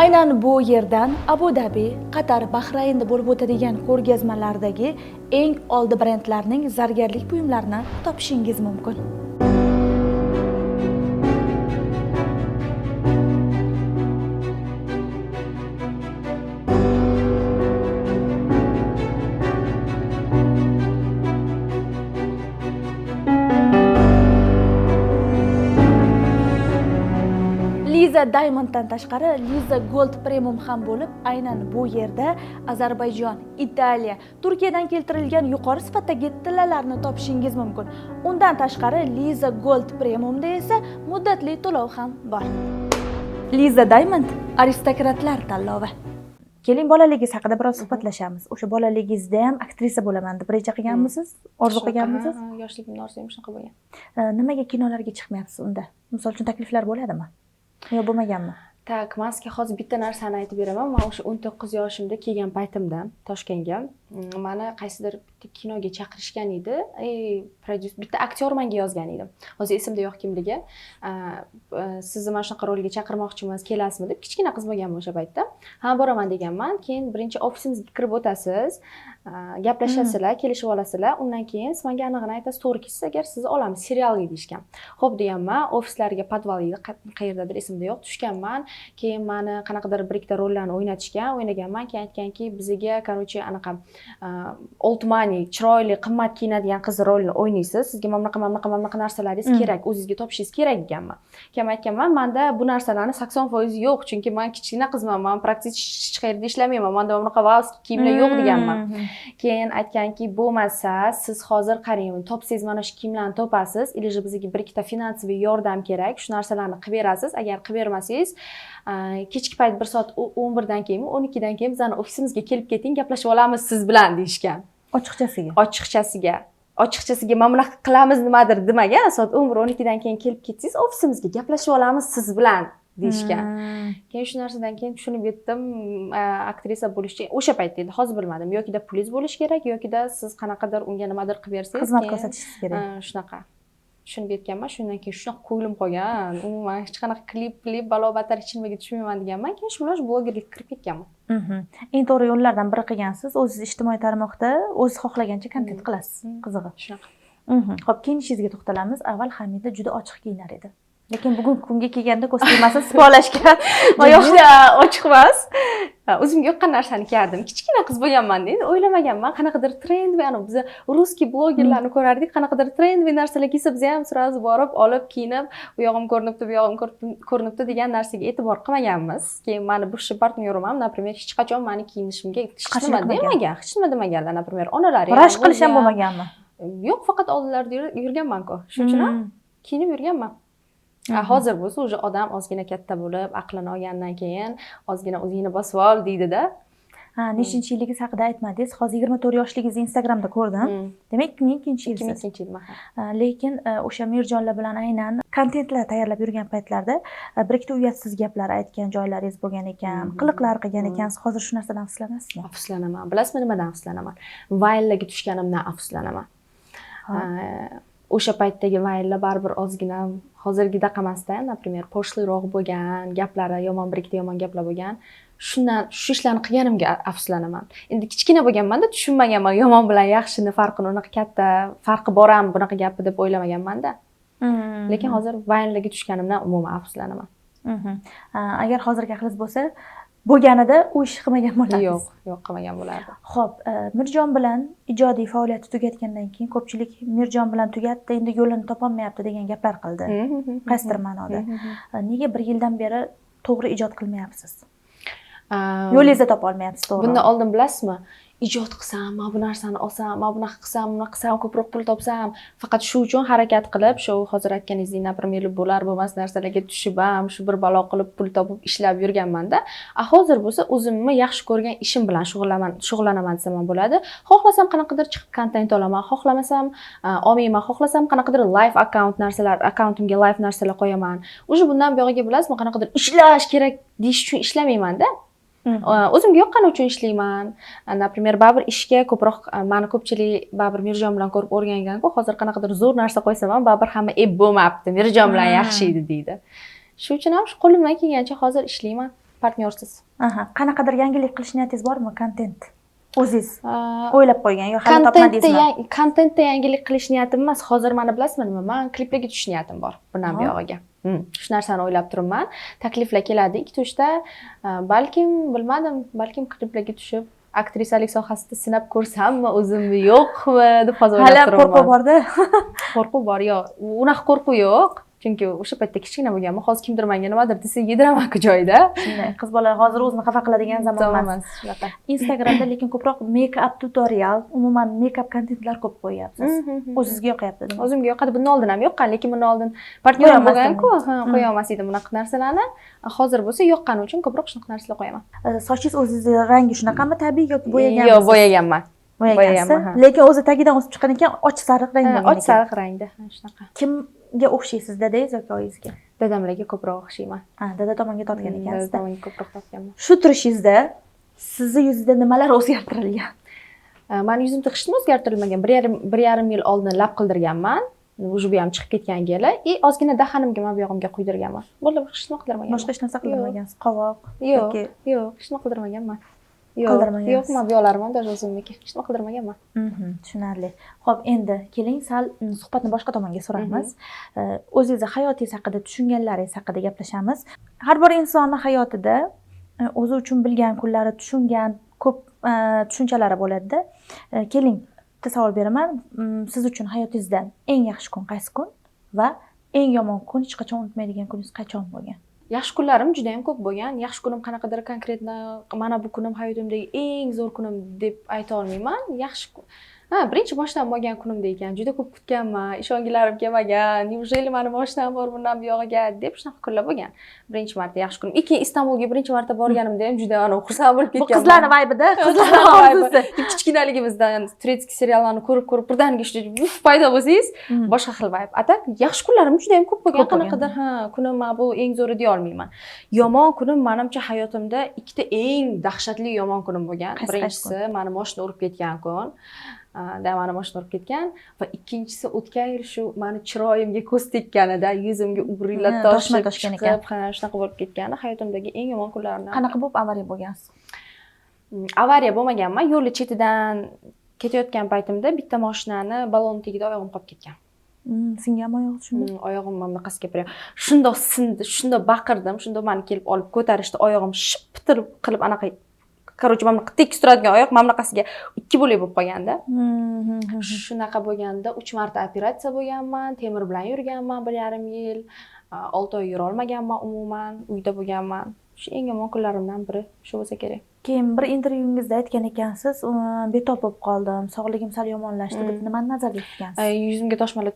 Aynan bu yerdan Abu Dhabi, Qatar, Bahraynda bo'lib o'tadigan ko'rgazmalardagi eng oldi brendlarning zargarlik buyumlarini topishingiz mumkin. Liza Diamonddan tashqari Liza Gold Premium ham bo'lib, aynan bu yerda Ozarbayjon, Italiya, Turkiyadan keltirilgan yuqori sifatdagi tillalarni topishingiz mumkin. Undan tashqari Liza Gold Premiumda esa muddatli to'lov ham bor. Liza Diamond aristokratlar tanlovi. Keling, bolaligingiz haqida biroz suhbatlashamiz. O'sha bolaligingizda ham aktrisa bo'laman deb reja qilganmisiz? Orzu qilganmisiz? Yoshligimda orzum shunaqa bo'lgan. Nimaga kinolarga chiqmayapsiz unda? Misol uchun takliflar bo'ladimi? Yo, bo'lmaganmi? Tak, men sizga hozir bitta narsani aytib beraman. Men o'sha 19 yoshimda kelgan paytimda Toshkentga meni qaysidir bitta kinoga chaqirishgan edi. Prodyuser bitta aktyor menga yozgan edi. Hozir esimda yo'q kimligi. Sizni mana shunaqa rolga chaqirmoqchimiz, kelasizmi deb kichkina qiz bo'lganman o'sha paytda. Ha, boraman deganman. Keyin birinchi ofisimizga kirib o'tasiz, gaplashasizlar, kelishib olasizlar. Undan keyin siz menga aniqini aytasiz, to'g'ri kelsa agar sizni olamiz serialga deyishgan. Xo'p deganman, ofislarga podvalga qayerdadir esimda yo'q tushganman. Keyin meni qanaqadir bir ikkita rollarni o'ynaganman. Keyin aytganki, bizga, короче, anaqa old money, chiroyli, qimmat kiyinadigan qiz rolini o'ynaysiz. Sizga mana bunaqa narsalaringiz kerak, o'zingizga topishingiz kerak deganman. Keyin aytganman, menda bu narsalarni 80% yo'q, chunki men kichkina qizman, men praktik hech qayerda ishlamayman. Menda bunaqa valski kiyimlar yo'q deganman. Keyin aytganki, bo'lmasa, siz hozir qarang, topsangiz mana shu kiyimlarni topasiz, ilija bizga bir ikkita finansiy yordam kerak, shu narsalarni qilib berasiz. Agar qilib bermasangiz, kechki payt 1 soat 11 dan keyinmi, 12 dan keyin bizning ofisimizga kelib keting, gaplashib olamiz siz bilan deyishgan. Ochiqchasiga mana bunaqa qilamiz nimadir demagan, soat 11-12 dan keyin kelib ketsangiz, ofisimizga gaplashib olamiz siz bilan deyishgan. Keyin shu narsadan keyin tushunib yetdim, aktrisa bo'lish o'sha paytda edi, hozir bilmadim. Yokida pulingiz bo'lish kerak, yokida siz qanaqadir unga nimadir qilib bersangiz, xizmat ko'rsatishingiz kerak. Shunaqa. Tushunib yetganman, shundan keyin shunaqa ko'nglim qolgan. Umuman hech qanaqa klip balobatar ichimga tushmayman deganman. Keyin shu bilan blogerlikka kirib ketganman. Eng to'g'ri yo'llardan biri qilgansiz. O'zingiz ijtimoiy tarmoqda o'zingiz xohlagancha kontent qilasiz. Qizig'i. Shunaqa. Xo'p, kiyinishingizga to'xtalamiz. Avval Hamida juda ochiq kiyinar edi. Lekin bugungi kunga kelganda kostyumasi sipolashga Yoshda ochiq emas. O'zimga yoqqan narsani kiyardim. Kichkina qiz bo'lganman-da, endi o'ylamaganman. Qanaqadir trend va biz ruskiy blogerlarni ko'rardik, qanaqadir trend va narsalar kiysa biz ham sразу borib, olib, kiyinib, u yog'im ko'rinibdi, bu yog'im ko'rinibdi degan narsaga e'tibor qilmaganmiz. Keyin meni bu partnyorim ham, например, hech qachon meni kiyinishimga hech nima demagan, hech nima demaganlar, например, onalari ham. Rashk qilish ham bo'lmaganmi? Yo'q, faqat oldilarida yurganman-ku. Shuning uchun ham kiyinib yurganman. Hozir bo'lsa o'sha odam ozgina katta bo'lib, aqlini olgandan keyin ozgina o'zingni bosib ol deydi-da. Nechinchi yilligingiz haqida aytmadingiz. Hozir 24 yoshligingizni Instagramda ko'rdim. Demak, 2002-yilsiz. 2002-yil. Lekin o'sha Mirjonlar bilan aynan kontentlar tayyorlab yurgan paytlarda bir ikkita uyatsiz gaplar aytgan joylaringiz bo'lgan ekan, qiliqlar qilgan ekansiz. Hozir shu narsadan afsuslanaysizmi? Afsuslanaman. Bilasizmi nimadan afsuslanaman? Vayllarga tushganimdan afsuslanaman. O'sha paytdagi vayllar baribir ozgina hozirgidek emasda, например, poshliroq bo'lgan, gaplari yomon, bir ikkita yomon gaplar bo'lgan. Shundan shu ishlarni qilganimga afsuslanaman. Endi kichkina bo'lganman-da, tushunmaganman yomon bilan yaxshini farqini, unaqa katta farqi bor ham bunaqa gapni deb o'ylamaganman-da. Lekin hozir vaynlarga tushganimdan umuman afsuslanaman. Agar hozirgi aqlingiz bo'lsa, bo'lganida u ish qilmagan bo'lardingiz. Yo'q, qilmagan bo'lardi. Xo'p, Mirjon bilan ijodiy faoliyati tugatgandan keyin ko'pchilik Mirjon bilan tugatdi, endi yo'lini topolmayapti degan gaplar qildi. Qaysidir ma'noda. Nega 1 yildan beri to'g'ri ijod qilmayapsiz? Yo'lingizni topolmayapsiz, to'g'ri. Bundan oldin bilasizmi? Ijod qilsam, mana bu narsani olsam, mana bunaqa qilsam, ko'proq pul topsam, faqat shu uchun harakat qilib, shu hozir aytganingizdek, например, bo'lar bo'lmas narsalarga tushib ham, shu bir balo qilib pul topib ishlab yurganman-da. Hozir bo'lsa o'zimni yaxshi ko'rgan ishim bilan shug'ullanaman desam ham bo'ladi. Xohlasam qanaqadir chiqib kontent olaman, xohlamasam olmayman, xohlasam qanaqadir live akkauntimga live narsalar qo'yaman. O'sha bundan buyog'iga bilasizmi, qanaqadir ishlash kerak deyish uchun ishlamayman-da. O'zimga yoqqani uchun ishlayman. Например, baribir ishga ko'proq meni ko'pchilik baribir Mirjon bilan ko'rib o'rgangan-ku, hozir qanaqadir zo'r narsa qo'ysam ham baribir hamma bo'lmabdi, Mirjon bilan yaxshi edi deydi. Shuning uchun ham shu qo'limdan kelgancha hozir ishlayman, partnyorsiz. Qanaqadir yangilik qilish niyatingiz bormi, kontent? O'zingiz o'ylab qo'ygan yo hali topmadingizmi? Kontentda yangilik qilish niyatim emas. Hozir meni bilasizmi nima? Men kliplarga tushish niyatim bor bundan buyog'iga. Shu narsani o'ylab turibman. Takliflar keladi 2-3 ta. Balkim bilmadim, balkim kliplarga tushib aktrisalik sohasida sinab ko'rsammi, o'zimni yo'qmi deb hozir o'ylab turibman. Hali qo'rquv borda. Qo'rquv bor, yo'q. Unaqa qo'rquv yo'q. chunki o'sha paytda kichkina bo'lganman hozir kimdir menga nimadir desa yediraman-ku joyida shunday qiz bola hozir o'zini xafa qiladigan zamon emas shunaqa Instagramda lekin ko'proq make-up tutorial umuman make-up kontentlar ko'p qo'yyapsiz o'zingizga yoqyapti o'zimga yoqadi bundan oldin ham yoqqan lekin bundan oldin partnyorim bo'lgan-ku qo'ya olmas edim bunaqa narsalarni hozir bo'lsa yoqqani uchun ko'proq shunaqa narsalar qo'yaman sochingiz o'zizni rangi shunaqami tabiiy yoki bo'yaganmisiz yo'q bo'yaganman bo'yagansiz lekin o'zi tagidan o'sib chiqqan ekan och sariq rang bo'lgan och sariq rangda shunaqa kimga o'xshaysiz dadangiz yoki oyingizga dadamlarga ko'proq o'xshayman dada tomonga tortgan ekansiz dada tomonga ko'proq tortganman shu turishingizda sizni yuzingizda nimalar o'zgartirilgan mani yuzimda hech nima o'zgartirilmagan bir yarim yil oldin lab qildirganman уже bu ham chiqib ketgan yili и ozgina dahanimga mana bu yog'imga quydirganman bo'ldi hech nima qildirmaganman boshqa hech narsa qildirmagansiz qovoq yo'q hech nima qildirmaganman yo'q mana bu yoqlarim даже o'zimniki hech nima qildirmaganman tushunarli ho'p endi keling sal suhbatni boshqa tomonga suramiz o'zingizni hayotingiz haqida tushunganlaringiz haqida gaplashamiz har bir insonni hayotida o'zi uchun bilgan kunlari tushungan ko'p tushunchalari bo'ladida keling bitta savol beraman siz uchun hayotingizda eng yaxshi kun qaysi kun va eng yomon kun hech qachon unutmaydigan kuningiz qachon bo'lgan yaxshi kunlarim juda ham ko'p bo'lgan yaxshi kunim qanaqadir konkretno mana bu kunim hayotimdagi eng zo'r kunim deb ayta olmayman yaxshi birinchi moshinam bo'lgan kunimda ekan juda ko'p kutganman ishongilarim kelmagan неужели mani moshinam bor bundan buyog'iga deb shunaqa kunlar bo'lgan birinchi marta yaxshi kunim keyin istanbulga birinchi marta borganimda ham juda xursand bo'lib ketganman bu qizlarni vaybida qizlarni orzusi kichkinaligimizdan turetskiy seriallarni ko'rib birdaniga shu paydo bo'lsangiz boshqa xil vayb a tak yaxshi kunlarim juda ham ko'p bo'lgan qanaqadir kunim bu eng zo'ri deya olmayman yomon kunim manimcha hayotimda ikkita eng dahshatli yomon kunim bo'lgan birinchisi mani moshina urib ketgan kun mani moshina urib ketgan va ikkinchisi o'tgan yil shu mani chiroyimga ko'z tekkanida yuzimga ugrillar toshib chiqib shunaqa bo'lib ketgani hayotimdagi eng yomon kunlarimdan qanaqa bo'lib avariya bo'lgansiz avariya bo'lmaganman yo'lni chetidan ketayotgan paytimda bitta mashinani baloni tagida oyog'im qolib ketgan singanmi oyog'ingiz shunda oyog'im mana bunaqasi gapiryapman shundoq sindi shundoq baqirdim shundoq mani kelib olib ko'tarishdi oyog'im shiptir qilib anaqa короче mana bunaqa tekis turadigan oyoq mana bunaqasiga ikki bo'lak bo'lib qolganda shunaqa bo'lganda 3 marta operatsiya bo'lganman temir bilan yurganman 1,5 yil 6 oy yurolmaganman umuman uyda bo'lganman shu eng yomon kunlarimdan biri shu bo'lsa kerak keyin bir intervyungizda aytgan ekansiz betob bo'lib qoldim sog'ligim sal yomonlashdi deb nimani nazarda tutgansiz yuzimga toshmalar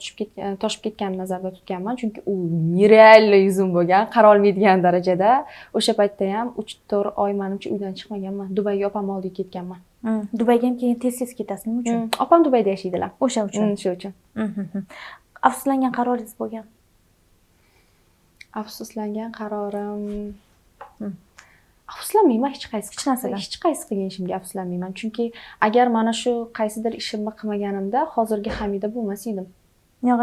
toshib ketganini nazarda tutganman chunki u nereально yuzim bo'lgan qara olmaydigan darajada o'sha paytda ham 3-4 oy manimcha uydan chiqmaganman dubayga opamni oldiga ketganman dubayga ham keyin tez ketasiz nima uchun opam dubayda yashaydilar o'sha uchun shu uchun afsuslangan qaroringiz bo'lgan afsuslangan qarorim afsuslanmayman hech narsadan hech qaysi qilgan ishimga afsuslanmayman chunki agar mana shu qaysidir ishimni qilmaganimda hozirgi Hamida bo'lmas edim yo'q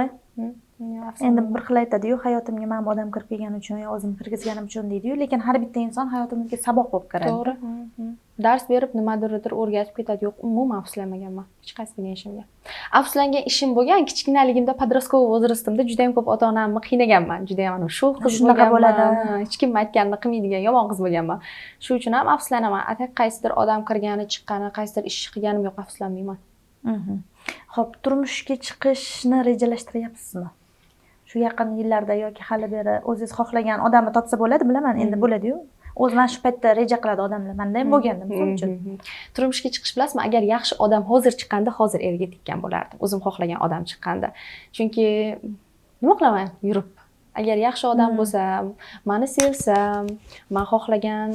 endi bir xil aytadi-yu hayotimga mana bu odam kirib kelgani uchun yo o'zim kirgizganim uchun deydi-yu lekin har bitta inson hayotimizga saboq bo'lib kiradi to'g'ri dars berib nimadirdir o'rgatib ketadi yo'q umuman afsuslanmaganman hech qaysi qilgan ishimga afsuslangan ishim bo'lgan kichkinaligimda подростковый возрастimda juda ham ko'p ota onamni qiynaganman juda ham ana shu qiz shunaqa bo'ladi hech kim aytganini qilmaydigan yomon qiz bo'lganman shu uchun ham afsuslanaman atak qaysidir odam kirgani chiqqani qaysidir ish qilganim yo'q afsuslanmayman ho'p turmushga chiqishni rejalashtiryapsizmi shu yaqin yillarda yoki hali beri o'zingiz xohlagan odamni topsa bo'ladi bilaman endi bo'ladi-yu o'zi mana shu paytda reja qiladi odamlar manda ham bo'lgandi misol uchun turmushga chiqish bilasizmi agar yaxshi odam hozir chiqqanda hozir erga tekkan bo'lardim o'zim xohlagan odam chiqqanda chunki nima qilaman yurib agar yaxshi odam bo'lsa mani sevsa men xohlagan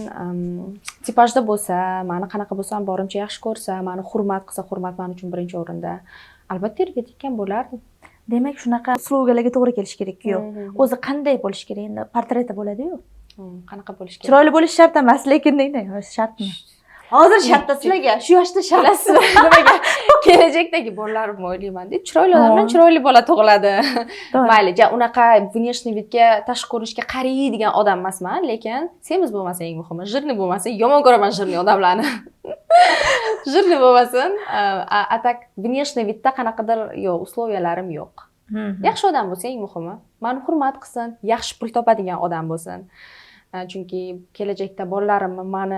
tipajda bo'lsa mani qanaqa bo'lsam borimcha yaxshi ko'rsa mani hurmat qilsa hurmat men uchun birinchi o'rinda albatta erga tekkan bo'lardim demak shunaqa sloganlarga to'g'ri kelish kerak-ku o'zi qanday bo'lish kerak endi portreti bo'ladi-yu qanaqa bo'lish kerak chiroyli bo'lish shart emas lekin deydi shartmi hozir shartda sizlarga shu yoshda shartlasizmi nimaga kelajakdagi bolalarimni o'ylaymanda chiroyli odamdan chiroyli bola tug'iladi mayli unaqa внешний видga tashqi ko'rinishga qaraydigan odam emasman lekin semiz bo'lmasa eng muhimi jирный bo'lmasa yomon ko'raman jирный odamlarni jирный bo'lmasin a tak внешний видda qanaqadir yo'q условияларim yo'q yaxshi odam bo'lsa eng muhimi meni hurmat qilsin yaxshi pul topadigan odam bo'lsin chunki kelajakda bolalarim man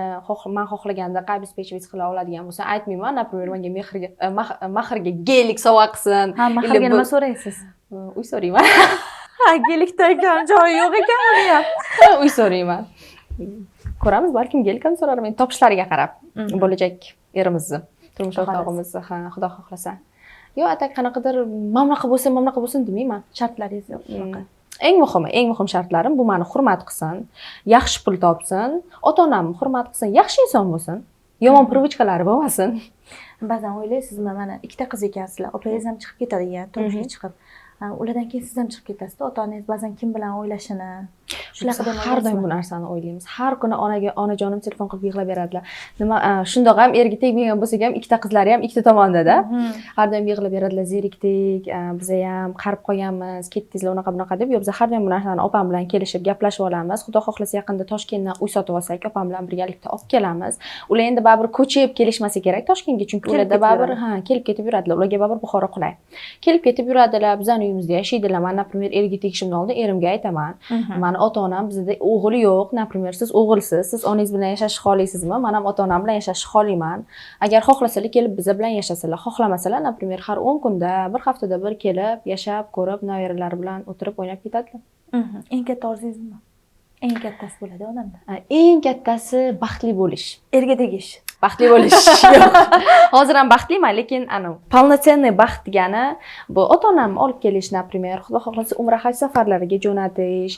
xohlaganda обеспечивать qila oladigan bo'lsa aytmayman например menga mahrga geylik sovg'a qilsin mahrga nima so'raysiz uy so'rayman gelikda ekan, joyi yo'q ekan uni ham. Uy so'rayman. Ko'ramiz, balkim gelik ham so'rarman. Topishlariga qarab. Bo'lajak erimizni, turmush o'rtog'imizni, ha, xudo xohlasa. Yo, atak qanaqadir mana bunaqa bo'lsin demayman. Shartlaringiz yo'q. Eng muhim shartlarim bu meni hurmat qilsin, yaxshi pul topsin, ota-onamni hurmat qilsin, yaxshi inson bo'lsin, yomon privichkalari bo'lmasin. Ba'zan o'ylaysizmi, mana ikkita qiz ekansizlar, opanggiz ham chiqib ketadi degan, turmushga chiqib. Ulardan keyin siz ham chiqib ketasiz, ota-onangiz ba'zan kim bilan o'ylashini, shunaqa deb har doim bu narsani o'ylaymiz. Har kuni onajonim telefon qilib yig'lab beradilar. Nima, shundoq ham erga tegmagan bo'lsak ham ikkita qizlari ham ikkita tomonda-da. Har doim yig'lab beradilar, zerikdik, biz ham qarib qolganmiz, ketdingizlar unaqa deb. Yo, biz har doim bu narsani opam bilan kelishib gaplashib olamiz. Xudo xohlasa yaqinda Toshkentdan uy sotib olsak, opam bilan birgalikda olib kelamiz. Ular endi baribir ko'chib kelishmasa kerak Toshkentga, chunki ularda baribir kelib ketib yuradilar. Ularga baribir Buxoro qulay. Kelib ketib yuradilar, bizning uyimizda yashaydilar. Men, например, erga tegishimdan oldin erimga aytaman. Meni ota-onam bizda o'g'il yo'q, например, siz o'g'ilsiz, siz onangiz bilan yashashni xohlaysizmi? Men ham ota-onam bilan yashashni xohlayman. Agar xohlasalar kelib biz bilan yashasalar, xohlamasalar, например, har 10 kunda, bir haftada bir kelib, yashab, ko'rib, navaralar bilan o'tirib o'ynab ketadilar. Eng katta orzungiz nima? Eng kattasi bo'ladi odamda. Eng kattasi baxtli bo'lish. Erga tegish. Baxtli bo'lish. Yo'q. Hozir ham baxtliman, lekin полноценный baxt degani bu ota-onamni olib kelish, например, xudo xohlasa umra haj safarlariga jo'natish,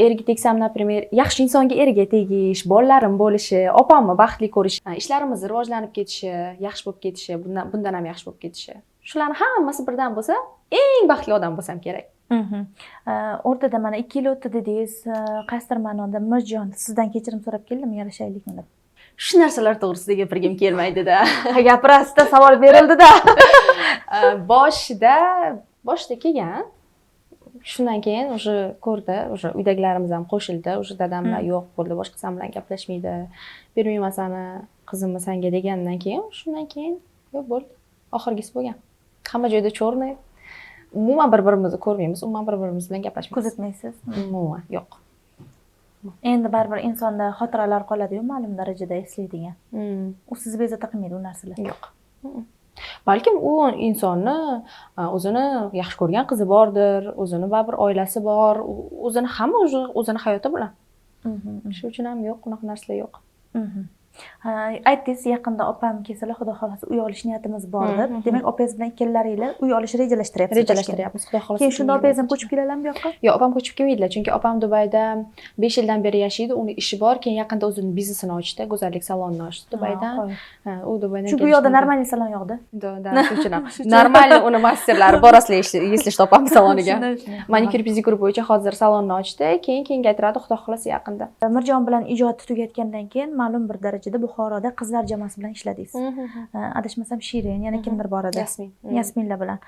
erga tegsam, например, yaxshi insonga erga tegish, bolalarim bo'lishi, opamni baxtli ko'rish, ishlarimiz rivojlanib ketishi, yaxshi bo'lib ketishi, bundan ham yaxshi bo'lib ketishi. Shularning hammasi birdan bo'lsa, eng baxtli odam bo'lsam kerak. O'rtada mana 2 yil o'tdi dedingiz, qaysidir ma'noda Mirjon sizdan kechirim so'rab keldimi, yarashaylikmi deb? Shu narsalar to'g'risida gapirgim kelmaydi-da. Gapirasizda, savol berildi-da. Boshida kelgan. Shundan keyin o'sha ko'rdi, o'sha uydagilarimiz ham qo'shildi, o'sha dadam bilan yo'q bo'ldi, boshqasi bilan gaplashmaydi. Bermayman sani qizimni senga degandan keyin, shundan keyin yo'q bo'ldi. Oxirgisi bo'lgan. Hamma joyda cho'rnay. Umuman bir-birimizni ko'rmaymiz, umuman bir-birimiz bilan gaplashmaymiz. Kuzatmaysiz? Umuman yo'q. Endi baribir insonda xotiralar qoladi-yu, ma'lum darajada eslaydigan. U sizni bezovta qilmaydi u narsalar. Yo'q. Balkim u insonni o'zini yaxshi ko'rgan qizi bordir, o'zini baribir oilasi bor, o'zini hamma o'zini hayoti bilan. Shuning uchun ham yo'q, unaqa narsalar yo'q. Aytdingiz, yaqinda opam kelsalar, xudo xolasa uy olish niyatimiz bor deb. Demak, opangiz bilan ikkalaringlar uy olish rejalashtiryapsiz. Rejalashtiryapmiz, xudo xolasa. Keyin shunda opangiz ham ko'chib keladilar bu yoqqa? Yo'q, opam ko'chib kelmaydilar, chunki opam Dubayda 5 yildan beri yashaydi, uni ishi bor, keyin yaqinda o'zining biznesini ochdi, go'zallik salonini ochdi Dubayda. U Dubaydan chunki u yoqda normalniy salon yo'qda. Da, shuning uchun. Normalniy uni masterlari borasizlar, eslashni topamiz saloniga. Manikyur pedikyur bo'yicha hozir salonni ochdi, keyin kengaytiradi, xudo xolasa yaqinda. Mirjon bilan ijod tugatgandan keyin ma'lum bir darajada Buxoroda qizlar jamoasi bilan ishladingiz. Adashmasam Shirin, yana kimdir bor edi. Yasminlar bilan.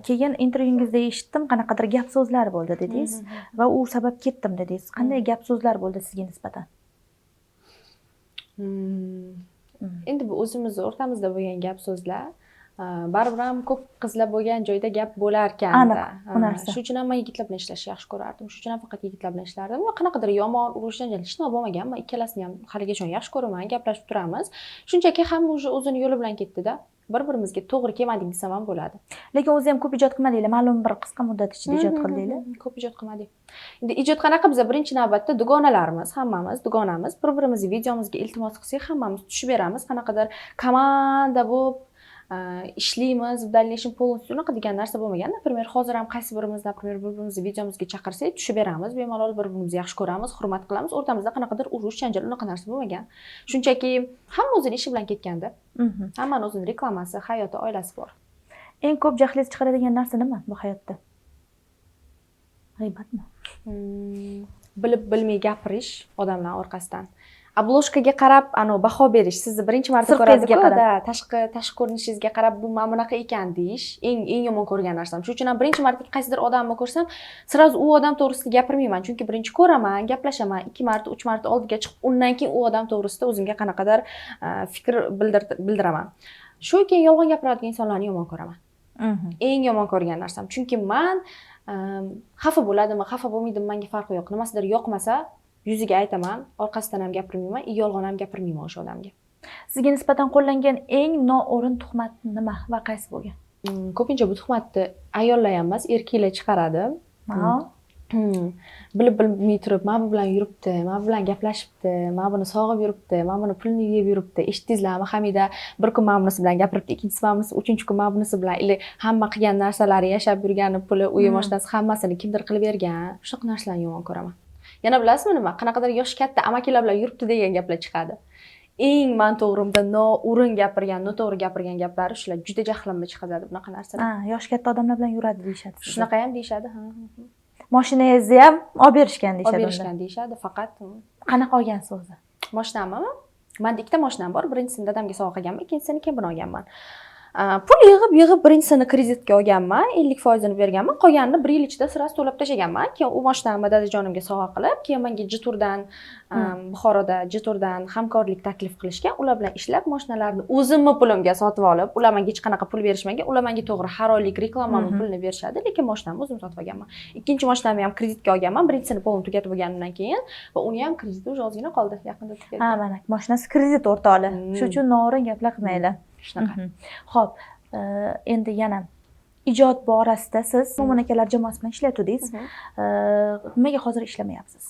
Keyin intervyungizda eshitdim, qanaqadir gap so'zlar bo'ldi dedingiz va u sabab ketdim dedingiz. Qanday gap so'zlar bo'ldi sizga nisbatan? Endi bu o'zimiz o'rtamizda bo'lgan gap so'zlar. Baribir ham ko'p qizlar bo'lgan joyda gap bo'lar ekanda. Shuning uchun ham men yigitlar bilan ishlashni yaxshi ko'rardim. Shuning uchun ham faqat yigitlar bilan ishlardim. Qanaqadir yomon urush janjal hech nima bo'lmagan. Men ikkalasini ham haligacha yaxshi ko'raman, gaplashib turamiz. Shunchaki hamma o'zini yo'li bilan ketdi-da. Bir-birimizga to'g'ri kelmadik desam ham bo'ladi. Lekin o'zi ham ko'p ijod qilmadinglar, ma'lum bir qisqa muddat ichida ijod qildinglar. Ko'p ijod qilmadik. Endi ijod qanaqa, biz birinchi navbatda dugonalarimiz, hammamiz dugonamiz, bir-birimizni videomizga iltimos qilsak, hammamiz tushib beramiz. Qanaqadir komanda bo'lib ishlaymiz, в дальнейшем полностью unaqa degan narsa bo'lmagan. Например, hozir ham qaysi birimiz, например, bir-birimizni videomizga chaqirsak, tushib beramiz, bemalol bir-birimizni yaxshi ko'ramiz, hurmat qilamiz. O'rtamizda qanaqadir urush, janjal unaqa narsa bo'lmagan. Shunchaki hamma o'zining ishi bilan ketganda. Hammaning o'zining reklamasi, hayoti, oilasi bor. Eng ko'p jahlingizni chiqaradigan narsa nima bu hayotda? G'iybatmi? Bilib bilmay gapirish odamlar orqasidan. Obloshkaga qarab, baho berish, sizni birinchi marta ko'radigan-da, tashqi ko'rinishingizga qarab bu mana bunaqa ekan deyish, eng yomon ko'rgan narsam. Shuning uchun ham birinchi marta qaysidir odamni ko'rsam, sразу u odam to'g'risida gapirmayman, chunki birinchi ko'raman, gaplashaman, 2 marta, 3 marta oldiga chiqib, undan keyin u odam to'g'risida o'zimga qanaqadir fikr bildiraman. Shu keyin yolg'on gapiradigan insonlarni yomon ko'raman. Eng yomon ko'rgan narsam, chunki men xafa bo'ladimi, xafa bo'lmaydimi, menga farqi yo'q. Nimasidir yoqmasa, yuziga aytaman, orqasidan ham gapirmayman, yolg'on ham gapirmayman o'sha odamga. Sizga nisbatan qo'llangan eng noo'rin tuhmat nima va qaysi bo'lgan? Ko'pincha bu tuhmatni ayollar ham emas, erkaklar chiqaradi. bilib bilmay turib mana bu bilan yuribdi, mana bu bilan gaplashibdi, mana buni sog'ib yuribdi, mana buni pulini yeb yuribdi. Eshitdingizlarmi? Hamida bir kun mana bunisi bilan gapiribdi, ikkinchisi mana bunisi, uchinchi kun mana bunisi bilan hamma qilgan narsalari, yashab yurgani, puli, uyi, mashinasi hammasini kimdir qilib bergan. Shunaqa narsalarni yomon ko'raman. Yana bilasizmi nima? Qanaqadir yoshi katta amakilar bilan yuribdi degan gaplar chiqadi. Eng men to'g'rimda noo'rin gapirgan, noto'g'ri gapirgan gaplari shular juda jahlimni chiqazadi bunaqa narsalar. Yoshi katta odamlar bilan yuradi deyishadi. Shunaqa ham deyishadi, ha. Mashinangizni ham olib berishgan deyishadi. Olib berishgan deyishadi, faqat. Qanaqa olgansiz o'zi? Mashinammi? Menda ikkita mashinam bor. Birinchisini dadamga sovg'a qilganman, ikkinchisini keyin buni olganman. Pul yig'ib birinchisini kreditga olganman, 50% berganman, qolganini 1 yil ichida sirasi to'lab tashlaganman. Keyin u mashinamni dadajonimga sovg'a qilib, keyin menga Jiturdan, Buxoroda Jiturdan hamkorlik taklif qilishgan. Ular bilan ishlab, mashinalarni o'zimni pulimga sotib olib, ular menga hech qanaqa pul berishmagan. Ular menga to'g'ri har oylik reklamamni pulini berishadi, lekin mashinamni o'zim sotib olganman. Ikkinchi mashinamni ham kreditga olganman, birinchisini polni tugatib bo'lganimdan keyin va uni ham krediti o'zi ozgina qoldi, yaqinda tugatdi. Ha, mana mashinasi kredit o'rtoqli. Shuning uchun noo'rin gaplar qilmanglar. Shunaqa. Xo'p, endi yana ijod borasida siz Mo'min akalar jamoasi bilan ishlatdingiz. Nimaga hozir ishlamayapsiz?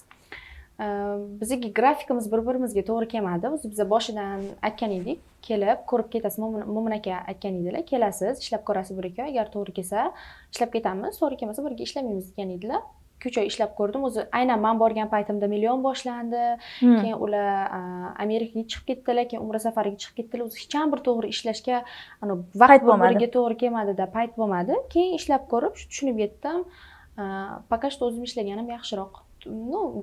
Bizga grafikimiz bir-birimizga to'g'ri kelmadi. Biz boshidan aytgan edik, kelib ko'rib ketasiz. Mo'min aka aytgan edilar, kelasiz, ishlab ko'rasiz bir ikki oy, agar to'g'ri kelsa ishlab ketamiz, to'g'ri kelmasa birga ishlamaymiz degan edilar. 3 oy ishlab ko'rdim. O'zi aynan men borgan paytimda million boshlandi. Keyin ular Amerikaga chiqib ketdilar, keyin umra safariga chiqib ketdilar. O'zi hech ham bir to'g'ri ishlashga vaqt bir-biriga to'g'ri kelmadi-da, payt bo'lmadi. Keyin ishlab ko'rib tushunib yetdim. Пока что o'zim ishlaganim yaxshiroq.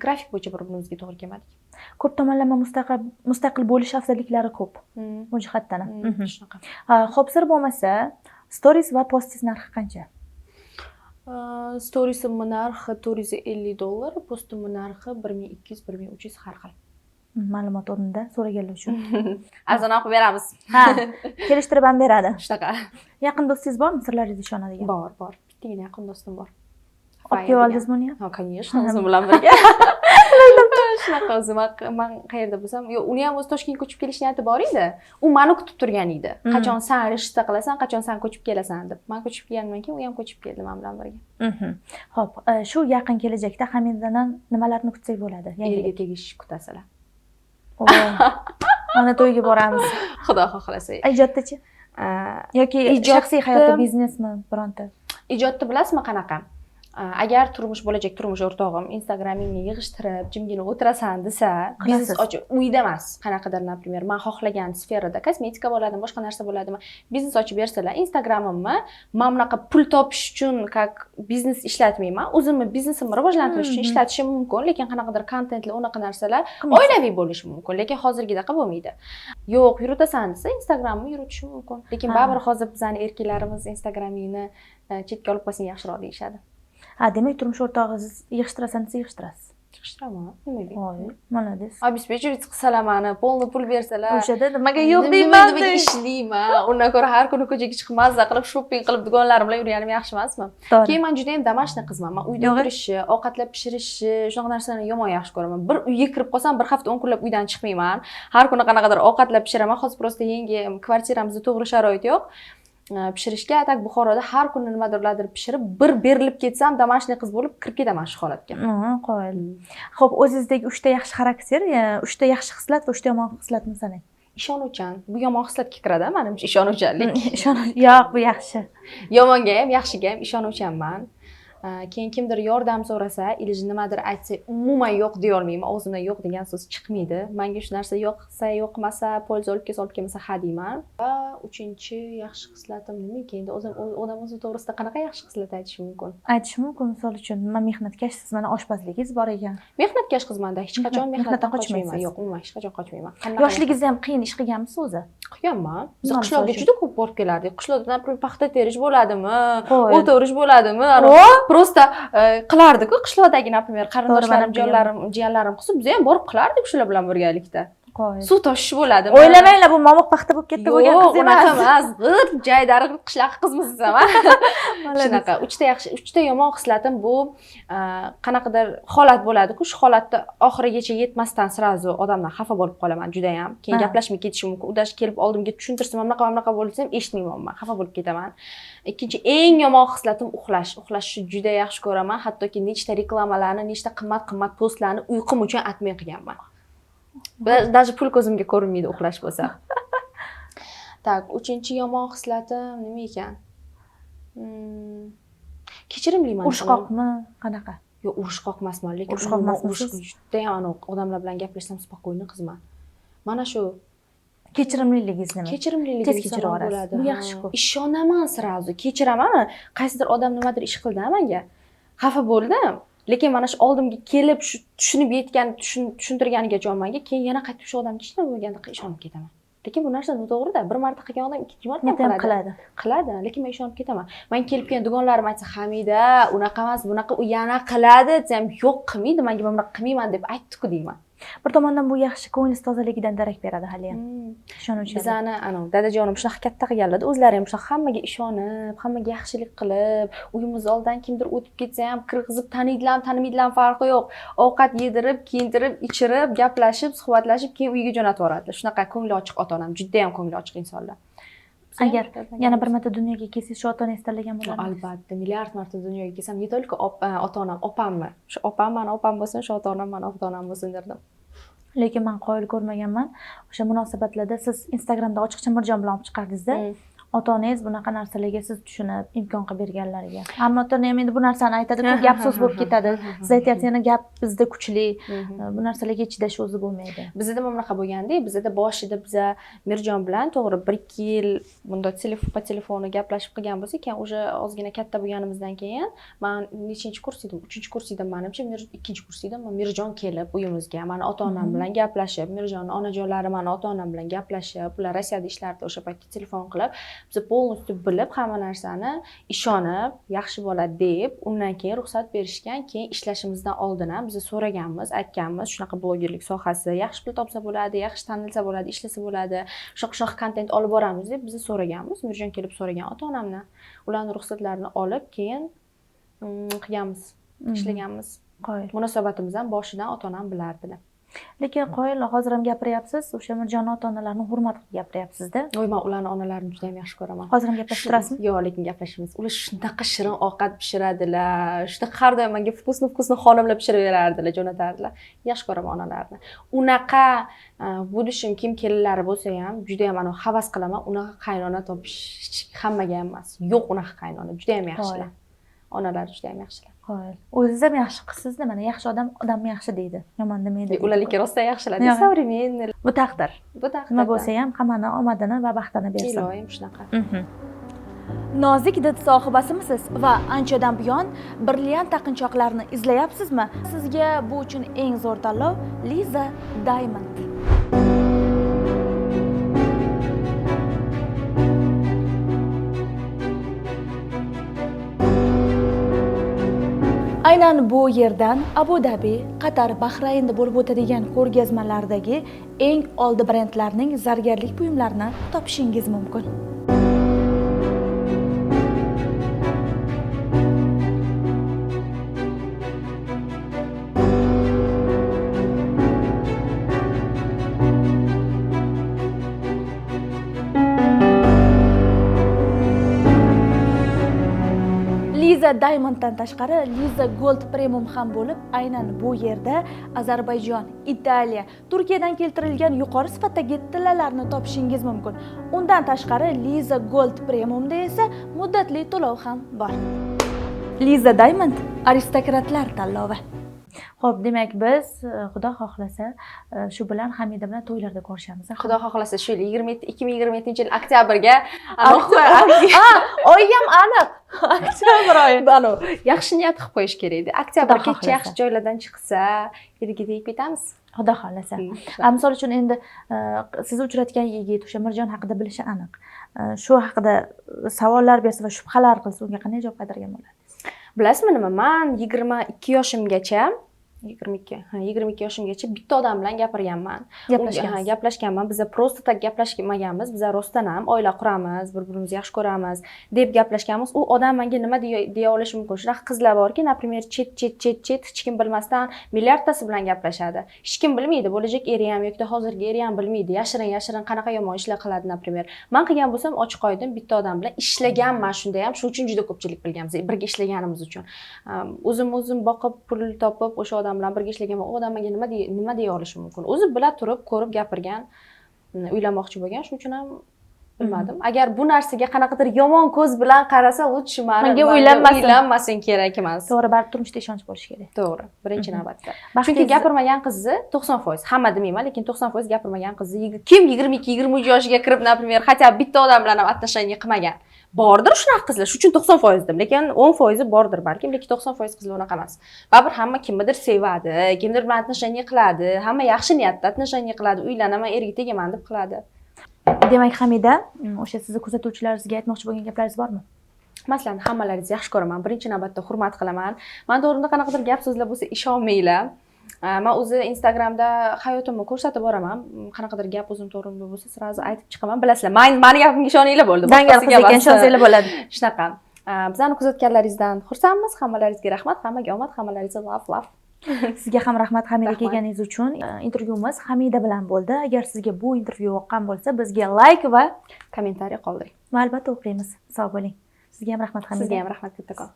Grafik bo'yicha bir-birimizga to'g'ri kelmadik. Ko'p tomonlama mustaqil bo'lish afzalliklari ko'p. Bu jihatdan. Shunaqa. Xo'p, sir bo'lmasa, stories va postingiz narxi qancha? Storiesimni narxi $450, postimni narxi 1200-1300 har xil. Ma'lumot o'rnida so'raganlar uchun. Arzonroq qilib beramiz. Ha, kelishtirib ham beradi. Shunaqa. Yaqin do'stingiz bormi, sirlaringizga ishonadigan? Bor. Bittagina yaqin do'stim bor. Olib kelib oldingizmi uni ham? Ha, конечно, o'zim bilan birga. Shunaqa o'zim men qayerda bo'lsam, yo'q, uni ham o'zi Toshkentga ko'chib kelish niyati bor edi. U meni kutib turgan edi. Qachon sen rishta qilasan, qachon sen ko'chib kelasan deb. Men ko'chib kelganimdan keyin u ham ko'chib keldi men bilan birga. Xo'p, shu yaqin kelajakda Hamidadan nimalarni kutsak bo'ladi? Yangiga tegish kutasizlar. Mana to'yga boramiz. Xudo xohlasa. Ijoddachi? Yoki shaxsiy hayotda biznesmi bironta? Ijodda bilasizmi qanaqa? Agar bo'lajak turmush o'rtog'im Instagramingni yig'ishtirib, jimgina o'tirasan desa, biznes ochib, uyda emas, qanaqadir, например, men xohlagan sferada, kosmetika bo'ladimi, boshqa narsa bo'ladimi, biznes ochib bersalar, Instagramimni men bunaqa pul topish uchun как biznes ishlatmayman, o'zimni biznesimni rivojlantirish uchun ishlatishim mumkin, lekin qanaqadir kontentlar, unaqa narsalar oilaviy bo'lishi mumkin, lekin hozirgidaqa bo'lmaydi. Yo'q, yuritasan desa, Instagramni yuritishim mumkin, lekin baribir hozir bizning erkaklarimiz Instagramingni chetga olib qo'ysang yaxshiroq deyishadi. Demak, turmush o'rtog'ingiz yig'ishtirasan desa yig'ishtirasiz. Yig'ishtiraman, nimaga? Voy, молодец. Обеспечивать qilsalar meni, polni pul bersalar. O'shada nimaga yo'q deyman, nimaga ishlayman. Undan ko'ra har kuni ko'chaga chiqib mazza qilib, shopping qilib, do'konlarim bilan yurganim yaxshi emasmi? Keyin men juda ham domashniy qizman. Men uyda o'tirishni, ovqatlab pishirishni, shunaqa narsalarni yomon yaxshi ko'raman. Bir uyga kirib qolsam, bir hafta 10 kunlab uydan chiqmayman. Har kuni qanaqadir ovqatlab pishiraman. Hozir prosta yangi kvartiramizda to'g'ri sharoit yo'q. Pishirishga atak Buxoroda har kuni nimadirlardir pishirib, bir berilib ketsam, domashniy qiz bo'lib kirib ketaman shu holatga. Qo'yil. Xo'p, o'zingizdagi 3 ta yaxshi xarakter, 3 ta yaxshi xislat va 3 ta yomon xislatni sanang. Ishonuvchan. Bu yomon xislatga kiradi, menimcha ishonuvchanlik. Yo'q, bu yaxshi. Yomonga ham, yaxshiga ham ishonuvchanman. Keyin kimdir yordam so'rasa, iloj nimadir aytsa, umuman yo'q deya olmayman. O'zimdan yo'q degan so'z chiqmaydi. Menga shu narsa yo'qsa, yo'qmasa, polza olib kelmasa, ha deyman. Va 3-chi yaxshi xislatim nima ekan? Endi odam o'zi to'g'risida qanaqa yaxshi xislat aytish mumkin? Aytish mumkin, misol uchun, men mehnatkashsiz, mana oshpazligingiz bor ekan. Mehnatkash qizmanda hech qachon mehnatdan qochmayman. Yo'q, umuman hech qachon qochmayman. Yoshligingizda ham qiyin ish qilganmisiz o'zi? Qilganman. Biz qishloqqa juda ko'p borib kelardik. Qishloqda, например, paxta terish bo'ladimi, o't o'rish bo'ladimi? Prosta qilardik-ku qishloqdagi, например, qarindoshlarim, jiyanlarim qilsa, biz ham borib qilardik shular bilan birgalikda. Qo'y. Suv toshish bo'ladi. O'ylamanglar, bu momiq paxta bo'lib katta bo'lgan qiz unaqa emas. emas. G'ir jaydari qishloq qizmisiz ama. Shunaqa. Uchta yomon xislatim bu qanaqadir holat bo'ladi-ku, shu holatda oxirigacha yetmasdan sirazu odamdan xafa bo'lib qolaman juda ham. Keyin gaplashmay ketishi mumkin. Udash kelib oldimga tushuntirsa, mana bo'lsa ham eshitmayman men, xafa bo'lib ketaman. Ikkinchi eng yomon xislatim uxlash. Uxlashni juda yaxshi ko'raman. Hattoki nechta reklamalarni, nechta qimmat postlarni uyqum uchun atmay qilganman. Даже pul ko'zimga ko'rinmaydi uxlash bo'lsa. Tak, uchinchi yomon xislatim nima ekan? Kechirimliman. Urushqoqmi? Qanaqa? Yo'q, urushqoq emasman, lekin Urushqoq emasmisiz? juda ham odamlar bilan gaplashsam spokойный qizman. Mana shu Kechirimliligingiz nima? kechirimlilik Tez kechirib yuborasiz. Bu yaxshi-ku. Ishonaman sirazu, kechiraman. Qaysidir odam nimadir ish qildi menga. Xafa bo'ldim. Lekin mana shu oldimga kelib shu tushunib yetgan, tushuntirganiga menga keyin yana qaytib shu odamga hech nima bo'lganda ishonib ketaman. Lekin bu narsa noto'g'ri-da. Bir marta qilgan odam ikkinchi marta ham qiladi. Qiladi, lekin men ishonib ketaman. Men kelib kelgan dugonalarim aytsa, "Hamida, unaqa emas, bunaqa u yana qiladi" desam, "Yo'q, qilmaydi, menga bunaqa qilmayman" deb aytdi-ku deyman. Bir tomondan bu yaxshi ko'nglingiz tozaligidan darak beradi hali ham. Ishonuvchi. Bizani dadajonim shunaqa katta qilganlar, o'zlari ham shunaqa hammaga ishonib, hammaga yaxshilik qilib, uyimiz oldidan kimdir o'tib ketsa ham kirgizib taniydilarmi, tanimaydilarmi farqi yo'q. Ovqat yedirib, kiyintirib, ichirib, gaplashib, suhbatlashib, keyin uyiga jo'natib yuboradilar. Shunaqa ko'ngli ochiq ota-onam, juda ham ko'ngli ochiq insonlar. Agar yana bir marta dunyoga kelsangiz, shu ota-onangizni tanlagan bo'lardingiz. Albatta, milliard marta dunyoga kelsam, не только ota-onam, opammi. Shu opam mani opam bo'lsin, shu ota-onam mani ota-onam bo'lsin derdim. Lekin men qoyil ko'rmaganman. O'sha munosabatlarda siz Instagramda ochiqcha Mirjon bilan olib chiqardingiz-da. Ota-onangiz bunaqa narsalarga siz tushunib, imkon qilib berganlariga. Hamma ota-ona ham endi bu narsani aytadi-ku, gap so'z bo'lib ketadi. Siz aytyapsiz, yana gap bizda kuchli. Bu narsalarga chidash o'zi bo'lmaydi. Bizda ham unaqa bo'lganda, bizda boshida biza Mirjon bilan to'g'ri 1-2 yil bunda po telefonu gaplashib qilgan bo'lsak, keyin o'sha ozgina katta bo'lganimizdan keyin men nechinchi kurs edim? 3-kurs edim menimcha, 2-kurs edim. Mirjon kelib uyimizga, meni ota-onam bilan gaplashib, Mirjonning onajonlari meni ota-onam bilan gaplashib, ular Rossiyada ishlardi, o'sha paytda telefon qilib biz polностью bilib hamma narsani ishonib yaxshi bo'ladi deb undan keyin ruxsat berishgan. Keyin ishlashimizdan oldin ham biz so'raganmiz, aytganmiz, shunaqa blogerlik sohasi yaxshi pul topsa bo'ladi, yaxshi tanilsa bo'ladi, ishlasa bo'ladi, shunaqa kontent olib boramiz deb biz so'raganmiz. Mirjon kelib so'ragan ota-onamdan. Ularning ruxsatlarini olib keyin qilganmiz, ishlaganmiz. Munosabatimiz ham boshidan ota-onam bilardilar. Lekin qoyil hozir ham gapiryapsiz, o'sha Mirjonning ota-onalarini hurmat qilib gapiryapsiz-da. Voy, men ularning onalarini juda ham yaxshi ko'raman. Hozir ham gaplashib turasizmi? Yo'q, lekin gaplashamiz. Ular shunaqa shirin ovqat pishiradilar. Shunaqa har doim menga vkusni xonimlar pishirib berardilar, jo'natardilar. Yaxshi ko'raman onalarni. Unaqa budishim kim kelinlari bo'lsa ham juda ham ana havas qilaman. Unaqa qaynona topish hammaga ham emas. Yo'q unaqa qaynona, juda ham yaxshilar. Onalar juda ham yaxshilar. O'zingiz ham yaxshi qilsizda, mana yaxshi odamni yaxshi deydi, yomon demaydi. Ularga rosa yaxshilar, современный. Bu taqdir. Nima bo'lsa ham hammani omadini va baxtini bersin. Iloyim shunaqa. Nozik did sohibasimisiz va anchadan buyon brilliant taqinchoqlarni izlayapsizmi? Sizga bu uchun eng zo'r tanlov Liza Diamond. Aynan bu yerdan Abu Dhabi, Qatar, Bahraynda bo'lib o'tadigan ko'rgazmalardagi eng oldi brendlarning zargarlik buyumlarini topishingiz mumkin. Liza Diamonddan tashqari Liza Gold Premium ham bo'lib, aynan bu yerda Ozarbayjon, Italiya, Turkiyadan keltirilgan yuqori sifatdagi tillalarni topishingiz mumkin. Undan tashqari Liza Gold Premiumda esa muddatli to'lov ham bor. Liza Diamond aristokratlar tanlovi. Xo'p, demak biz Xudo xohlasa shu bilan Hamida bilan to'ylarda ko'rishamiz. Xudo xohlasa shu 2027-yil oktyabrga oy ham aniq. Oktyabr oyi. Bano, yaxshi niyat qilib qo'yish kerak edi. Oktyabrgacha yaxshi joylardan chiqsa, yerga tegib ketamiz. Xudo xohlasa. Misol uchun endi siz uchratgan yigit o'sha Mirjon haqida bilishi aniq. Shu haqida savollar bersa va shubhalar qilsa, unga qanday javob qaytargan bo'ladingiz? Bilasizmi nima? Men 22 yoshimgacha 22 yoshimgacha bitta odam bilan gapirganman. Gaplashgansiz. Gaplashganman. Biz просто tak gaplashmaganmiz. Biz rostdan ham oila quramiz, bir-birimizni yaxshi ko'ramiz deb gaplashganmiz. U odam menga nima deya olishi mumkin? Shunaqa qizlar borki, например, chet hech kim bilmasdan milliardtasi bilan gaplashadi. Hech kim bilmaydi, bo'lajak eri ham yoki hozirgi eri ham bilmaydi. Yashirin qanaqa yomon ishlar qiladi, например. Men qilgan bo'lsam, ochiq oydin bitta odam bilan ishlaganman shunda ham. Shuning uchun juda ko'pchilik bilganmiz. Birga ishlaganimiz uchun. O'zim boqib, pul topib, o'sha odam bilan birga ishlaganman. U odam menga nima deya olishi mumkin? O'zi bila turib, ko'rib gapirgan, uylanmoqchi bo'lgan, shuning uchun ham bilmadim. Agar bu narsaga qanaqadir yomon ko'z bilan qarasa, lutshi Menga uylanmasing kerak emas. To'g'ri, baribir turmushda ishonch bo'lishi kerak. To'g'ri, birinchi navbatda. Chunki gapirmagan qizni 90%, hamma demayman, lekin 90% gapirmagan qizni kim 22-23 yoshiga kirib, например, хотя bitta odam bilan ham отношение qilmagan. Bordir shunaqa qizlar, shuning uchun 90% dedim, lekin 10% bordir balkim, lekin 90% qizlar unaqa emas. Baribir hamma kimnidir sevadi, kimdir bilan отношение qiladi, hamma yaxshi niyatda отношение qiladi, uylanaman, erga tegaman deb qiladi. Demak, Hamida, o'sha sizni kuzatuvchilaringizga aytmoqchi bo'lgan gaplaringiz bormi? Masalan, hammalaringizni yaxshi ko'raman, birinchi navbatda hurmat qilaman. Men to'g'rimda qanaqadir gap so'zlar bo'lsa ishonmanglar. Men o'zi Instagramda hayotimni ko'rsatib boraman. Qanaqadir gap o'zim to'g'rimda bo'lsa, sразу aytib chiqaman. Bilasizlar, meni gapimga ishoninglar bo'ldi. Dangal qiz ekan, ishonsanglar bo'ladi. Shunaqa. Bizani kuzatganlaringizdan xursandmiz. Hammalaringizga rahmat, hammaga omad, hammalaringizga love. Sizga ham rahmat Hamida kelganingiz uchun. Intervyumiz Hamida bilan bo'ldi. Agar sizga bu intervyu yoqqan bo'lsa, bizga like va kommentariy qoldiring. Va albatta o'qiymiz. Sog' bo'ling. Sizga ham rahmat Hamida. Sizga ham rahmat kattakon.